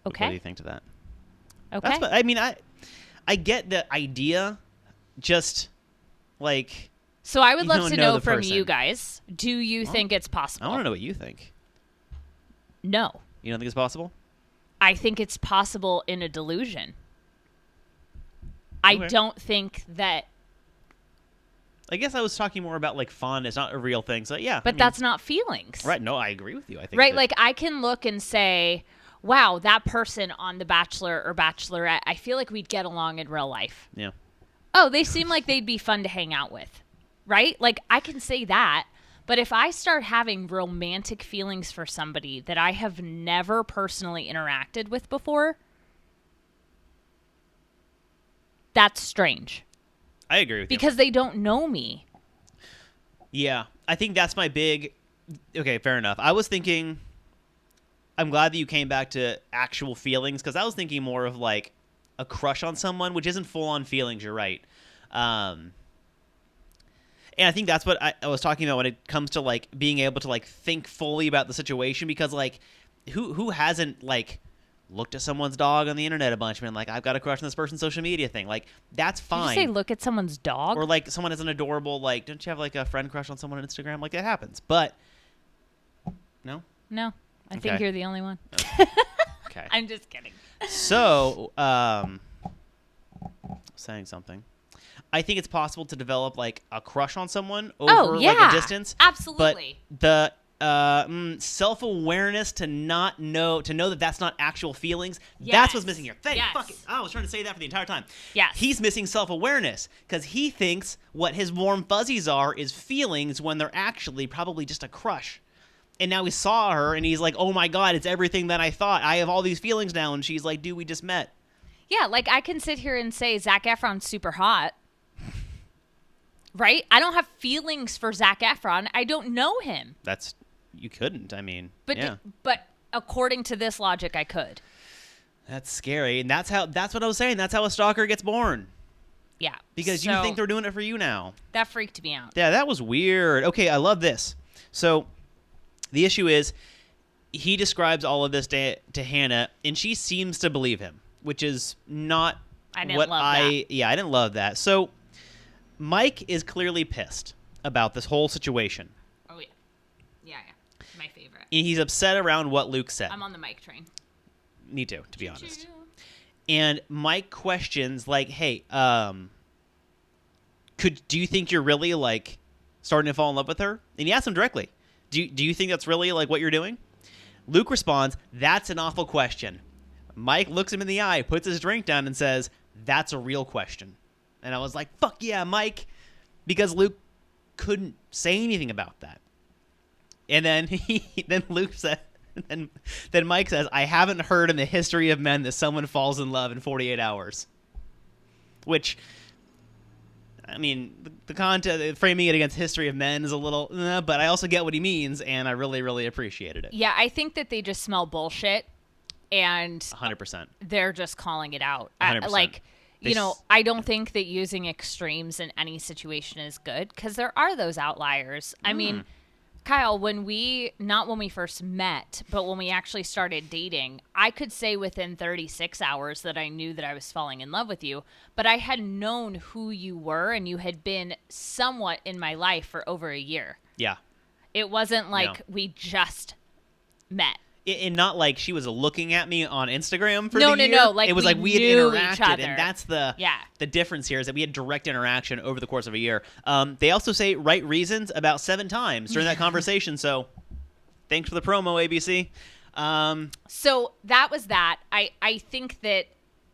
Okay. What do you think to that? Okay. That's what, I mean, I get the idea, just like. So I would love to know the from person. you guys, do you think it's possible? I want to know what you think. No. You don't think it's possible? I think it's possible in a delusion. I Okay. don't think that. I guess I was talking more about like fun. It's not a real thing. So yeah. But that's not feelings. Right. No, I agree with you. I think. Right? that- Like I can look and say, wow, that person on The Bachelor or Bachelorette, I feel like we'd get along in real life. Yeah. Oh, they seem like they'd be fun to hang out with. Right? Like I can say that. But if I start having romantic feelings for somebody that I have never personally interacted with before, that's strange. I agree with you. Because they don't know me. Yeah, I think that's my big. Okay, fair enough. I was thinking. I'm glad that you came back to actual feelings, because I was thinking more of like a crush on someone, which isn't full on feelings. You're right. And I think that's what I was talking about when it comes to like being able to like think fully about the situation, because like who hasn't like looked at someone's dog on the internet a bunch and been like, I've got a crush on this person's social media thing. Like that's fine. Did you say look at someone's dog? Or like someone has an adorable, like, don't you have like a friend crush on someone on Instagram? Like that happens. But no? No. I Okay. think you're the only one. Okay. I'm just kidding. So, saying something. I think it's possible to develop like a crush on someone over like a distance. Absolutely. But the self-awareness to know that that's not actual feelings. Yes. That's what's missing here. Yes. Fuck it. I was trying to say that for the entire time. Yes. He's missing self-awareness because he thinks what his warm fuzzies are is feelings when they're actually probably just a crush. And now he saw her and he's like, oh my God, it's everything that I thought. I have all these feelings now. And she's like, dude, we just met. Yeah, like I can sit here and say Zac Efron's super hot. Right? I don't have feelings for Zac Efron. I don't know him. You couldn't. I mean, But yeah. but according to this logic, I could. That's scary. And that's what I was saying. That's how a stalker gets born. Yeah. Because you So, think they're doing it for you now. that freaked me out. Yeah, that was weird. Okay, I love this. So the issue is he describes all of this to Hannah, and she seems to believe him, which is not I didn't what love I that. Yeah, I didn't love that. So Mike is clearly pissed about this whole situation. Oh yeah. Yeah. My favorite. And he's upset around what Luke said. I'm on the mic train. Me too, to be honest. And Mike questions like, "Hey, do you think you're really like starting to fall in love with her?" And he asks him directly, "Do you think that's really like what you're doing?" Luke responds, "That's an awful question." Mike looks him in the eye, puts his drink down, and says, "That's a real question." And I was like, "Fuck yeah, Mike," because Luke couldn't say anything about that. And then then Luke said. Then Mike says, "I haven't heard in the history of men that someone falls in love in 48 hours." Which, I mean, the content, framing it against history of men is a little, but I also get what he means, and I really, really appreciated it. Yeah, I think that they just smell bullshit, and 100%. they're just calling it out. 100%. Like, you know, I don't think that using extremes in any situation is good, because there are those outliers. I mean, Kyle, not when we first met, but when we actually started dating, I could say within 36 hours that I knew that I was falling in love with you, but I had known who you were, and you had been somewhat in my life for over a year. Yeah. It wasn't like we just met. And not like she was looking at me on Instagram for No, the no, year. no, like it was we like we had knew each interacted, other. and that's the Yeah. the difference here is that we had direct interaction over the course of a year. They also say right reasons about 7 times during that conversation. So, thanks for the promo, ABC. So that was that. I think that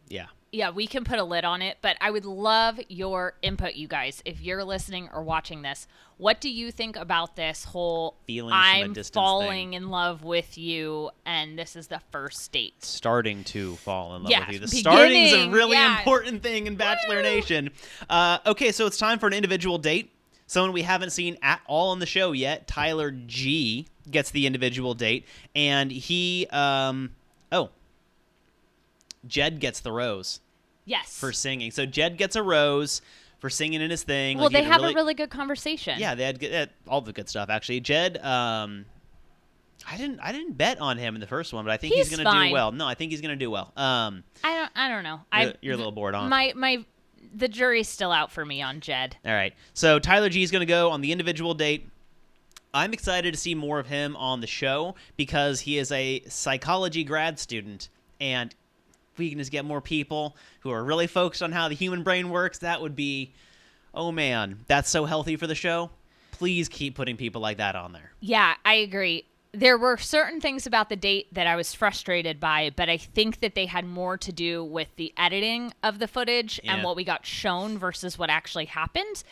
Yeah. we can put a lid on it, but I would love your input, you guys. If you're listening or watching this, what do you think about this whole Feelings from a I'm distance falling thing? in love with you and this is the first date? Starting to fall in love Yeah, with you. The beginning, starting is a really yeah. important thing in Bachelor Nation. Okay, so it's time for an individual date. Someone we haven't seen at all on the show yet, Tyler G, gets the individual date, and he, Jed gets the rose Yes. for singing. So Jed gets a rose for singing in his thing. Well, Like, he they had have a really good conversation. Yeah, they had all the good stuff actually. Jed, I didn't bet on him in the first one, but I think he's going to do well. No, I think he's going to do well. I don't know. You're a little bored on. The jury's still out for me on Jed. All right. So Tyler G is going to go on the individual date. I'm excited to see more of him on the show because he is a psychology grad student, and if we can just get more people who are really focused on how the human brain works, that would be, oh man, that's so healthy for the show. Please keep putting people like that on there. Yeah, I agree. There were certain things about the date that I was frustrated by, but I think that they had more to do with the editing of the footage and what we got shown versus what actually happened,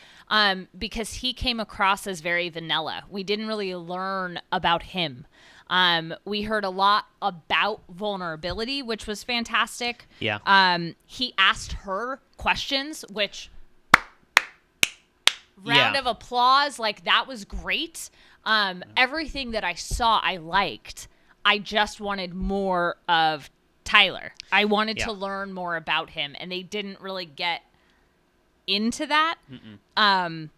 because he came across as very vanilla. We didn't really learn about him. We heard a lot about vulnerability, which was fantastic. Yeah. He asked her questions, which round of applause, like that was great. Everything that I saw, I liked. I just wanted more of Tyler. I wanted to learn more about him, and they didn't really get into that.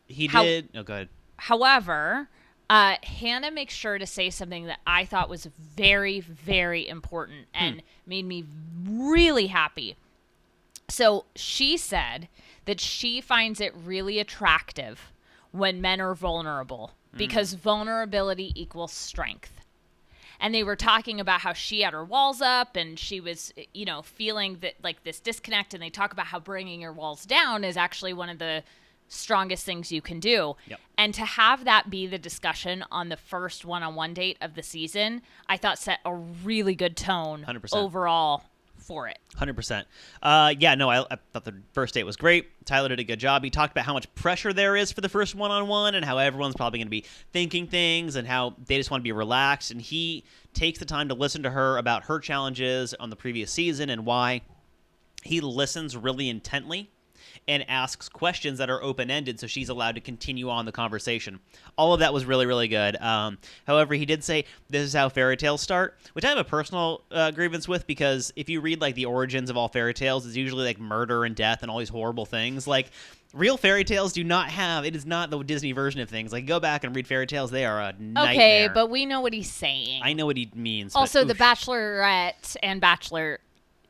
He did. Oh, go ahead. However, Hannah makes sure to say something that I thought was very, very important and made me really happy. So she said that she finds it really attractive when men are vulnerable because vulnerability equals strength. And they were talking about how she had her walls up and she was, feeling that like this disconnect. And they talk about how bringing your walls down is actually one of the strongest things you can do. Yep. And to have that be the discussion on the first one-on-one date of the season, I thought set a really good tone 100%. overall for it. 100%. I thought the first date was great. Tyler did a good job. He talked about how much pressure there is for the first one-on-one and how everyone's probably going to be thinking things and how they just want to be relaxed. And he takes the time to listen to her about her challenges on the previous season and why. He listens really intently and asks questions that are open-ended so she's allowed to continue on the conversation. All of that was really, really good. However, he did say this is how fairy tales start, which I have a personal grievance with because if you read like the origins of all fairy tales, it's usually like murder and death and all these horrible things. Like real fairy tales do not have, it is not the Disney version of things. Like go back and read fairy tales, they are a nightmare. Okay, but we know what he's saying. I know what he means. Also, but, the Bachelorette and Bachelor,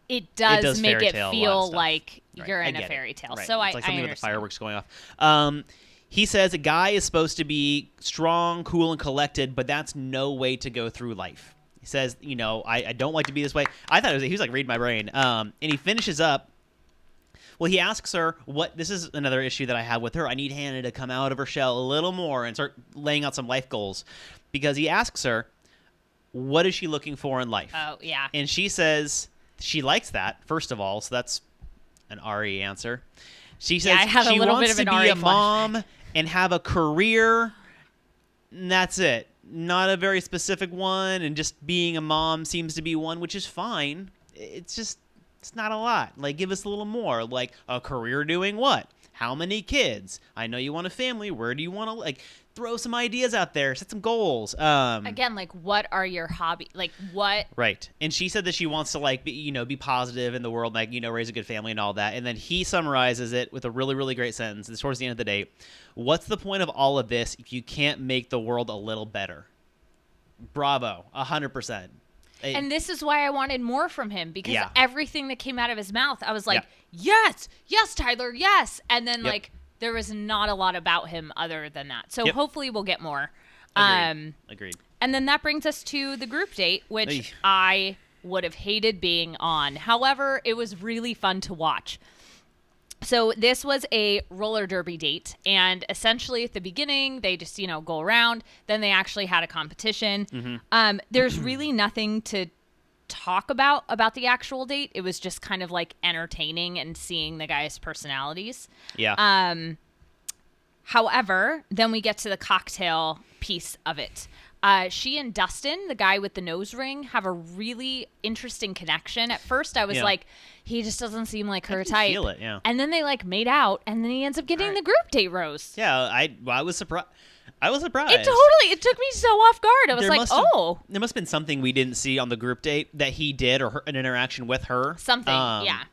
it does make it feel like you're in a fairy tale. Right. So it's like something I with the fireworks going off. He says a guy is supposed to be strong, cool, and collected, but that's no way to go through life. He says, I don't like to be this way. I thought he was like, read my brain. And he finishes up. Well, he asks her this is another issue that I have with her. I need Hannah to come out of her shell a little more and start laying out some life goals. Because he asks her, what is she looking for in life? Oh, yeah. And she says she likes that, first of all, so that's an RE answer. She says she wants to be a mom and have a career, and that's it. Not a very specific one, and just being a mom seems to be one, which is fine. It's not a lot. Like, give us a little more. Like, a career doing what? How many kids? I know you want a family. Where do you want to, like, throw some ideas out there, set some goals. Again, like, what are your hobbies? Like, what? Right. And she said that she wants to, like, be positive in the world, like, raise a good family and all that. And then he summarizes it with a really, really great sentence. It's towards the end of the day. What's the point of all of this if you can't make the world a little better? Bravo. 100%. And this is why I wanted more from him, because everything that came out of his mouth, I was like, yes, Tyler, yes. And then, like, there was not a lot about him other than that. So hopefully we'll get more. Agreed. And then that brings us to the group date, which I would have hated being on. However, it was really fun to watch. So this was a roller derby date, and essentially at the beginning, they just, go around. Then they actually had a competition. There's really nothing to talk about the actual date. It was just kind of like entertaining and seeing the guys' personalities. Yeah. However, then we get to the cocktail piece of it. She and Dustin, the guy with the nose ring, have a really interesting connection. At first, I was like, he just doesn't seem like her type. Feel it, yeah. And then they like made out, and then he ends up getting the group date rose. Yeah, I was surprised. It took me so off guard. I was there must have been something we didn't see on the group date that he did, or an interaction with her. Something, yeah.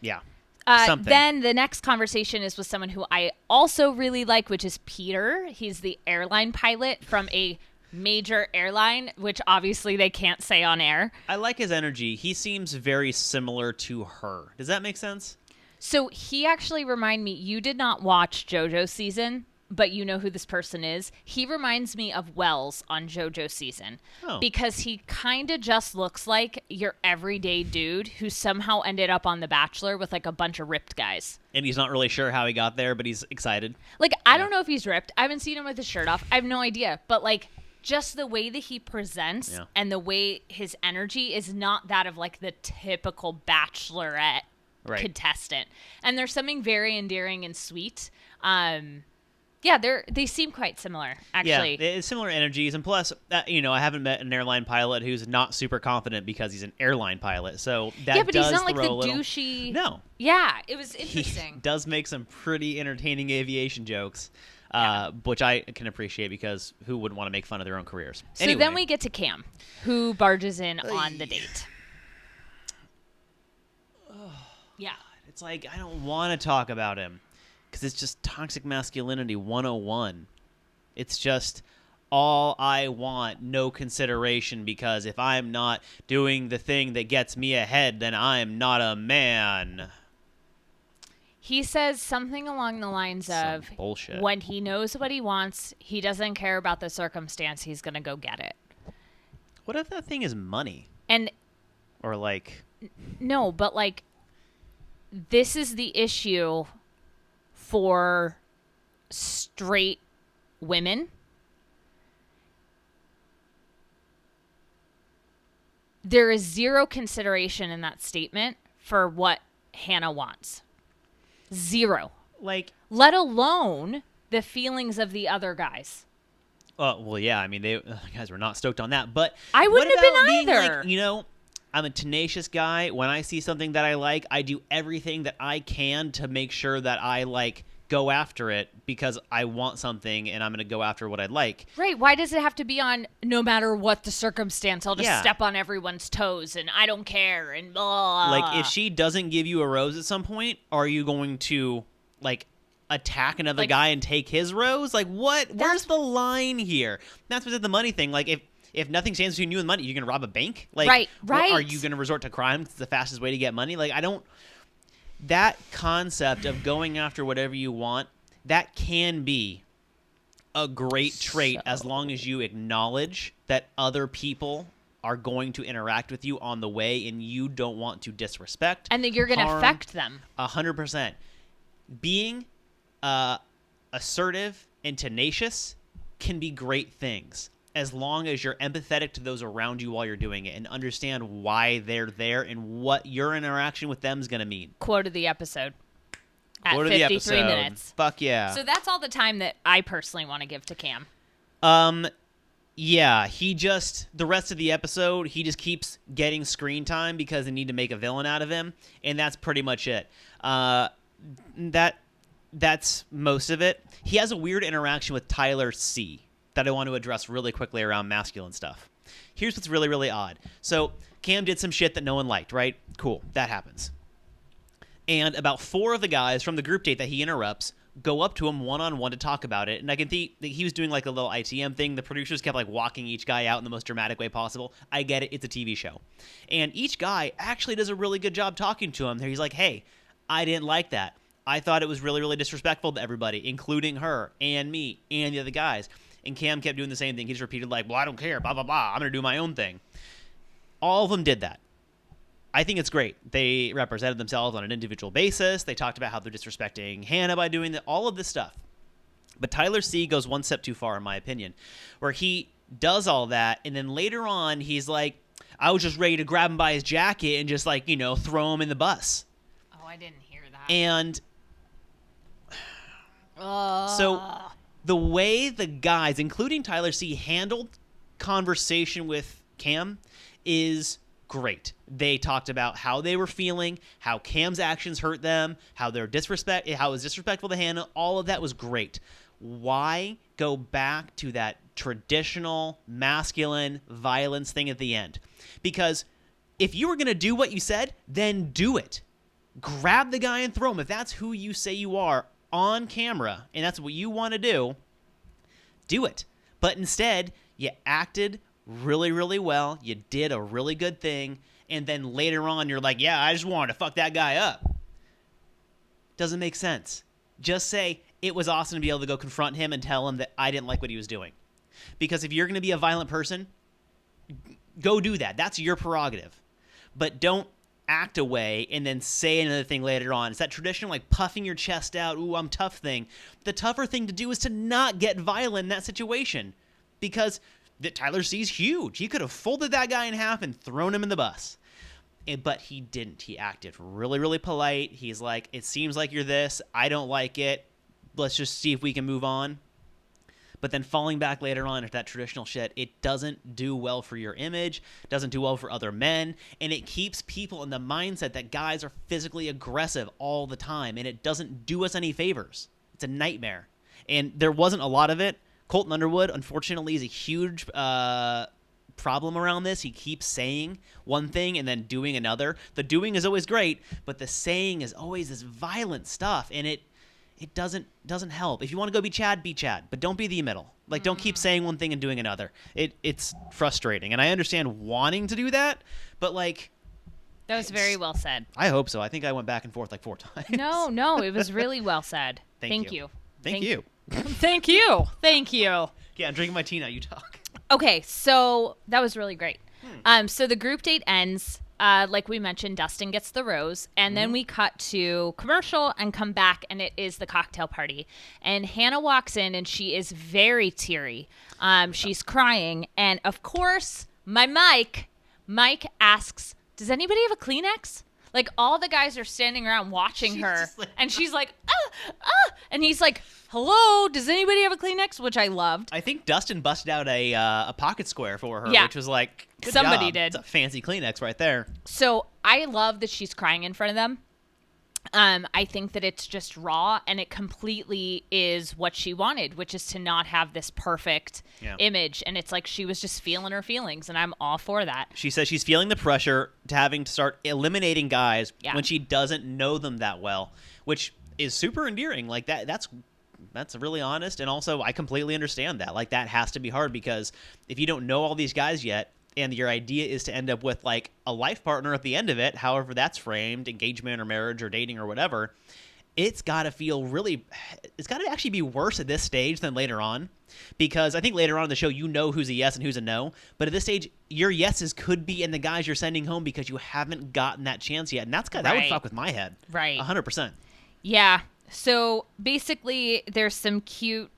Yeah. Then the next conversation is with someone who I also really like, which is Peter. He's the airline pilot from a major airline, which obviously they can't say on air. I like his energy. He seems very similar to her. Does that make sense? So he actually reminded me, you did not watch JoJo's season, but you know who this person is. He reminds me of Wells on JoJo's season because he kind of just looks like your everyday dude who somehow ended up on The Bachelor with like a bunch of ripped guys. And he's not really sure how he got there, but he's excited. Like, I don't know if he's ripped. I haven't seen him with his shirt off. I have no idea. But like, just the way that he presents and the way his energy is not that of like the typical Bachelorette contestant. And there's something very endearing and sweet. Yeah, they seem quite similar, actually. Yeah, it's similar energies. And plus, I haven't met an airline pilot who's not super confident because he's an airline pilot. So that but does he's not like the little... douchey... No. Yeah, it was interesting. He does make some pretty entertaining aviation jokes, which I can appreciate because who wouldn't want to make fun of their own careers? So then we get to Cam, who barges in on the date. Yeah. It's like, I don't want to talk about him. Because it's just toxic masculinity 101. It's just all I want, no consideration, because if I'm not doing the thing that gets me ahead, then I'm not a man. He says something along the lines of, bullshit. When he knows what he wants, he doesn't care about the circumstance, he's going to go get it. What if that thing is money? Or like... No, but like, this is the issue... for straight women. There is zero consideration in that statement for what Hannah wants. Zero. Like, let alone the feelings of the other guys. Well, yeah, I mean, the guys were not stoked on that, but I wouldn't have been either. Like, I'm a tenacious guy. When I see something that I like, I do everything that I can to make sure that I like go after it because I want something and I'm going to go after what I like. Right. Why does it have to be on no matter what the circumstance? I'll just step on everyone's toes and I don't care and blah. Like, if she doesn't give you a rose at some point, are you going to like attack another guy and take his rose? Like, what? Where's the line here? That's what's the money thing. Like, if nothing stands between you and money, you're going to rob a bank? Like, right. Are you going to resort to crime because it's the fastest way to get money? Like, I don't... That concept of going after whatever you want, that can be a great trait as long as you acknowledge that other people are going to interact with you on the way and you don't want to disrespect. And that you're going to affect them. 100%. Being assertive and tenacious can be great things as long as you're empathetic to those around you while you're doing it and understand why they're there and what your interaction with them is going to mean. Quote of the episode. At 53 minutes. Fuck yeah. So that's all the time that I personally want to give to Cam. Yeah, the rest of the episode, he just keeps getting screen time because they need to make a villain out of him, and that's pretty much it. That's most of it. He has a weird interaction with Tyler C. that I want to address really quickly around masculine stuff. Here's what's really, really odd. So Cam did some shit that no one liked, right? Cool. That happens. And about 4 of the guys from the group date that he interrupts go up to him one-on-one to talk about it. And I can think that he was doing like a little ITM thing. The producers kept like walking each guy out in the most dramatic way possible. I get it. It's a TV show. And each guy actually does a really good job talking to him. He's like, hey, I didn't like that. I thought it was really, really disrespectful to everybody, including her and me and the other guys. And Cam kept doing the same thing. He just repeated like, well, I don't care, blah, blah, blah. I'm going to do my own thing. All of them did that. I think it's great. They represented themselves on an individual basis. They talked about how they're disrespecting Hannah by doing that, all of this stuff. But Tyler C goes one step too far, in my opinion, where he does all that, and then later on, he's like, I was just ready to grab him by his jacket and just like, throw him in the bus. Oh, I didn't hear that. And so the way the guys, including Tyler C., handled conversation with Cam is great. They talked about how they were feeling, how Cam's actions hurt them, how it was disrespectful to Hannah. All of that was great. Why go back to that traditional masculine violence thing at the end? Because if you were going to do what you said, then do it. Grab the guy and throw him. If that's who you say you are on camera and that's what you want to do it. But instead, you acted really, really well. You did a really good thing. And then later on, you're like, yeah, I just wanted to fuck that guy up. Doesn't make sense. Just say, it was awesome to be able to go confront him and tell him that I didn't like what he was doing. Because if you're going to be a violent person, go do that. That's your prerogative. But don't act away and then say another thing later on. It's that traditional, like, puffing your chest out, ooh, I'm tough thing. The tougher thing to do is to not get violent in that situation. Because Tyler C's huge. He could have folded that guy in half and thrown him in the bus. But he didn't. He acted really, really polite. He's like, it seems like you're this. I don't like it. Let's just see if we can move on. But then falling back later on at that traditional shit, it doesn't do well for your image, doesn't do well for other men, and it keeps people in the mindset that guys are physically aggressive all the time, and it doesn't do us any favors. It's a nightmare. And there wasn't a lot of it. Colton Underwood, unfortunately, is a huge problem around this. He keeps saying one thing and then doing another. The doing is always great, but the saying is always this violent stuff, and it doesn't help. If you want to go be Chad, but don't be the middle. Like, don't keep saying one thing and doing another. It's frustrating, and I understand wanting to do that, but like, that was very well said. I hope so. I think I went back and forth like 4 times. No, it was really well said. Thank you. Thank you. Thank you. Yeah, I'm drinking my tea now. You talk. Okay, so that was really great. So the group date ends. Like we mentioned, Dustin gets the rose, and then we cut to commercial and come back, and it is the cocktail party. And Hannah walks in, and she is very teary. She's crying, and of course, Mike asks, "Does anybody have a Kleenex?" Like, all the guys are standing around watching her, like, and she's like, and he's like, "Hello, does anybody have a Kleenex?" Which I loved. I think Dustin busted out a pocket square for her, which was like, good somebody job. did. It's a fancy Kleenex right there. So I love that she's crying in front of them. I think that it's just raw, and it completely is what she wanted, which is to not have this perfect image. And it's like she was just feeling her feelings, and I'm all for that. She says she's feeling the pressure to having to start eliminating guys when she doesn't know them that well, which is super endearing. Like, that's really honest, and also I completely understand that. Like, that has to be hard, because if you don't know all these guys yet, and your idea is to end up with like a life partner at the end of it, however that's framed, engagement or marriage or dating or whatever, it's got to actually be worse at this stage than later on. Because I think later on in the show, you know who's a yes and who's a no. But at this stage, your yeses could be in the guys you're sending home because you haven't gotten that chance yet. And that would fuck with my head. Right. 100%. Yeah. So basically, there's some cute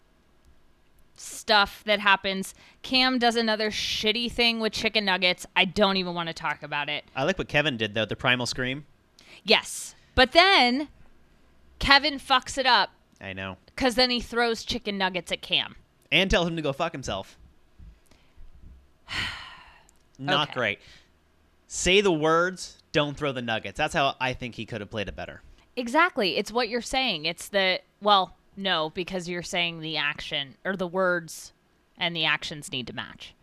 stuff that happens. Cam does another shitty thing with chicken nuggets. I don't even want to talk about it. I like what Kevin did, though, the primal scream. Yes. But then Kevin fucks it up. I know. Because then he throws chicken nuggets at Cam. And tells him to go fuck himself. Not great. Say the words, don't throw the nuggets. That's how I think he could have played it better. Exactly. It's what you're saying. It's no, because you're saying the action, or the words and the actions need to match.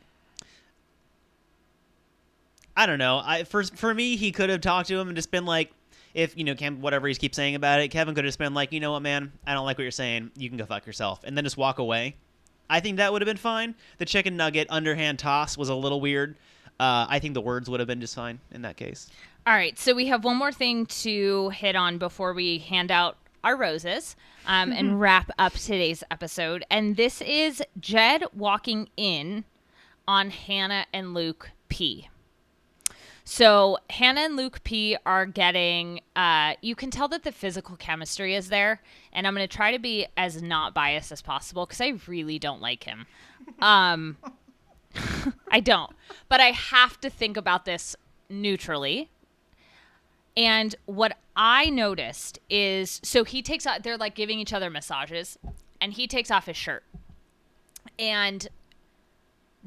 I don't know. For me, he could have talked to him and just been like, if, Cam, whatever he keeps saying about it, Kevin could have just been like, you know what, man, I don't like what you're saying. You can go fuck yourself. And then just walk away. I think that would have been fine. The chicken nugget underhand toss was a little weird. I think the words would have been just fine in that case. All right. So we have one more thing to hit on before we hand out our roses and wrap up today's episode. And this is Jed walking in on Hannah and Luke P. So Hannah and Luke P are getting, you can tell that the physical chemistry is there. And I'm going to try to be as not biased as possible because I really don't like him. I I don't. But I have to think about this neutrally. And what I noticed is, so he takes out, they're like giving each other massages, and he takes off his shirt. And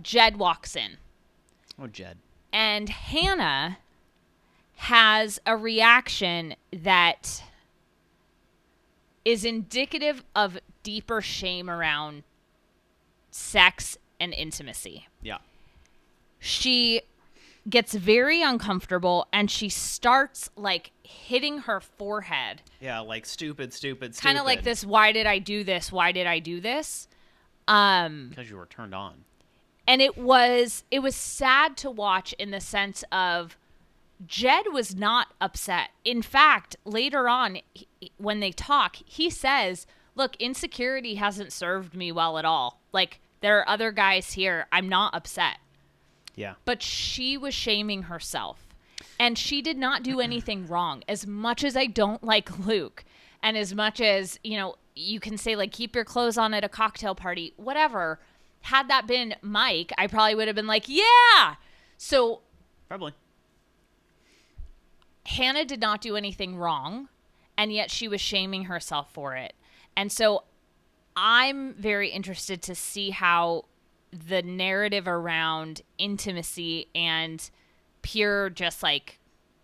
Jed walks in. Oh, Jed. And Hannah has a reaction that is indicative of deeper shame around sex and intimacy. Yeah. She gets very uncomfortable and she starts like hitting her forehead. Yeah, like stupid. Kind of like this, why did I do this? Why did I do this? Because you were turned on. And it was sad to watch in the sense of Jed was not upset. In fact, later on, when they talk, he says, look, insecurity hasn't served me well at all. Like, there are other guys here. I'm not upset. Yeah. But she was shaming herself. And she did not do anything wrong. As much as I don't like Luke, and as much as, you know, you can say, like, keep your clothes on at a cocktail party, whatever. Had that been Mike, I probably would have been like, yeah. So probably. Hannah did not do anything wrong, and yet she was shaming herself for it. And so I'm very interested to see how the narrative around intimacy and pure just like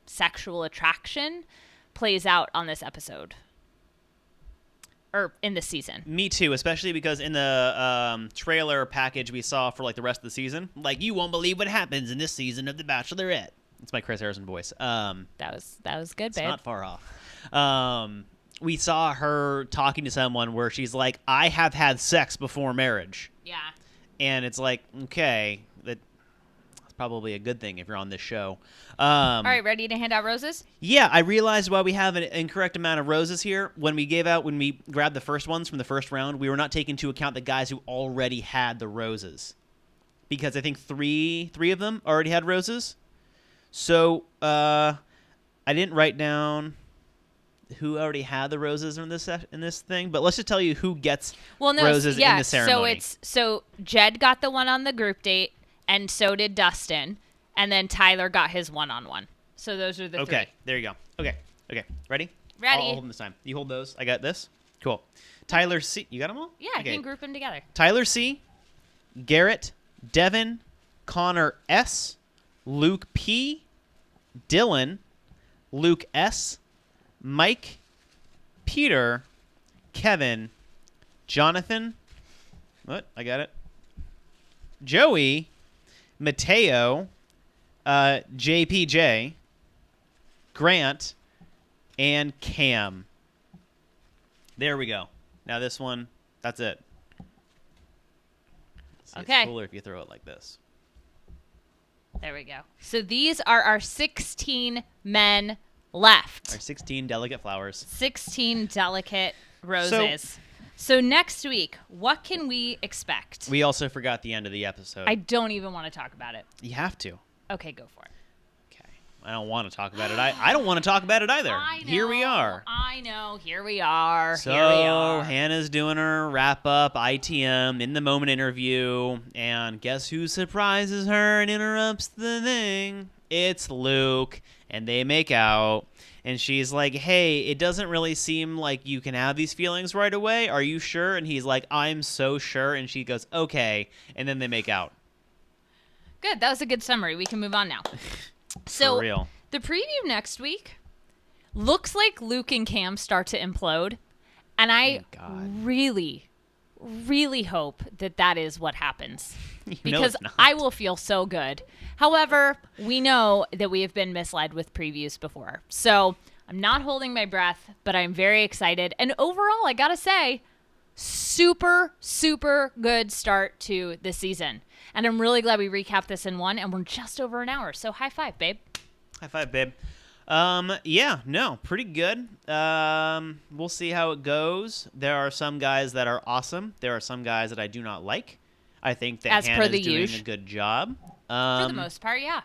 sexual attraction plays out on this episode. Or in this season. Me too, especially because in the trailer package we saw for like the rest of the season, like, you won't believe what happens in this season of The Bachelorette. It's my Chris Harrison voice. That was good, babe. It's not far off. We saw her talking to someone where she's like, I have had sex before marriage. Yeah. And it's like, okay, that's probably a good thing if you're on this show. All right, ready to hand out roses? Yeah, I realized why we have an incorrect amount of roses here. When we grabbed the first ones from the first round, we were not taking into account the guys who already had the roses. Because I think three of them already had roses. So I didn't write down who already had the roses in this thing, but let's just tell you who gets roses in the ceremony. So Jed got the one on the group date, and so did Dustin, and then Tyler got his one-on-one. So those are the three. Okay, there you go. Okay, ready? Ready. I'll hold them this time. You hold those. I got this. Cool. Tyler C. You got them all? Yeah, okay. You can group them together. Tyler C, Garrett, Devin, Connor S, Luke P, Dylan, Luke S, Mike, Peter, Kevin, Jonathan, what? I got it. Joey, Mateo, JPJ, Grant, and Cam. There we go. Now this one, that's it. See, okay. It's cooler if you throw it like this. There we go. So these are our 16 men left. Our 16 delicate flowers. 16 delicate roses. So next week, what can we expect? We also forgot the end of the episode. I don't even want to talk about it. You have to. Okay, go for it. Okay. I don't want to talk about it. I don't want to talk about it either. I know, here we are. I know. Here we are. So here we are. Hannah's doing her wrap-up ITM in the moment interview, and guess who surprises her and interrupts the thing? It's Luke, and they make out. And she's like, hey, it doesn't really seem like you can have these feelings right away. Are you sure? And he's like, I'm so sure. And she goes, okay. And then they make out. Good. That was a good summary. We can move on now. So For real. The preview next week looks like Luke and Cam start to implode. And I really, really hope that is what happens. Because I will feel so good. However, we know that we have been misled with previews before. So I'm not holding my breath, but I'm very excited. And overall, I got to say, super, super good start to the season. And I'm really glad we recapped this in one, and we're just over an hour. So high five, babe. High five, babe. Pretty good. We'll see how it goes. There are some guys that are awesome. There are some guys that I do not like. I think that Hannah's doing a good job. For the most part, yeah.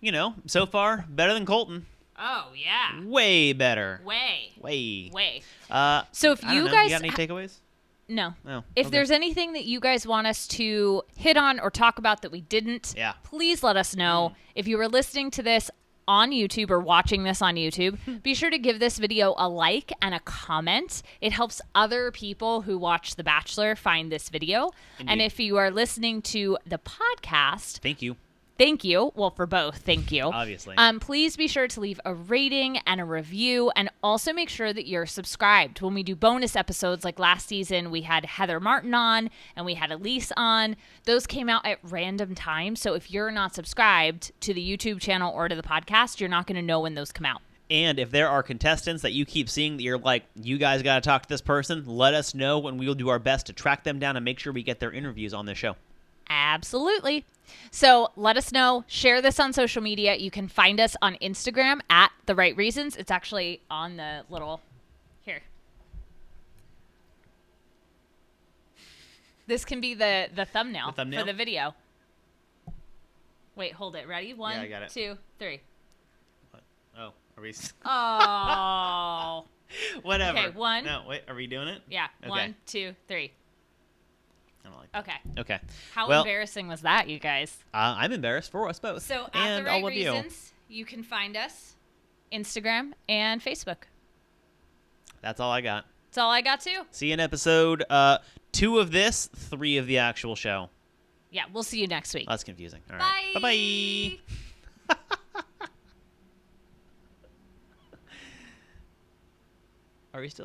You know, so far, better than Colton. Oh, yeah. Way better. Way. So if you guys... You got any takeaways? No. Oh, If okay. there's anything that you guys want us to hit on or talk about that we didn't, Yeah. please let us know. If you were listening to this on YouTube or watching this on YouTube, be sure to give this video a like and a comment. It helps other people who watch The Bachelor find this video. Indeed. And if you are listening to the podcast, Thank you. thank you. Well, for both, thank you. Obviously. Please be sure to leave a rating and a review, and also make sure that you're subscribed. When we do bonus episodes, like last season, we had Heather Martin on and we had Elise on. Those came out at random times. So if you're not subscribed to the YouTube channel or to the podcast, you're not going to know when those come out. And if there are contestants that you keep seeing that you're like, you guys got to talk to this person, let us know, and we will do our best to track them down and make sure we get their interviews on this show. Absolutely. So let us know. Share this on social media. You can find us on Instagram at The Right Reasons. It's actually on the little... Here. This can be the thumbnail, for the video. Wait, hold it. Ready? 1, Yeah, I got it. 2, 3. What? Oh, are we... Oh. Whatever. Okay, 1. No, wait, are we doing it? Yeah, Okay. 1, 2, 3. I don't like that. Okay. Okay. How Well, embarrassing was that, you guys? I'm embarrassed for us both. So at and The Right all of Reasons, you can find us Instagram and Facebook. That's all I got. That's all I got too. See you in episode 2 of this, 3 of the actual show. Yeah, we'll see you next week. That's confusing. All right. Bye. Bye-bye. Are we still...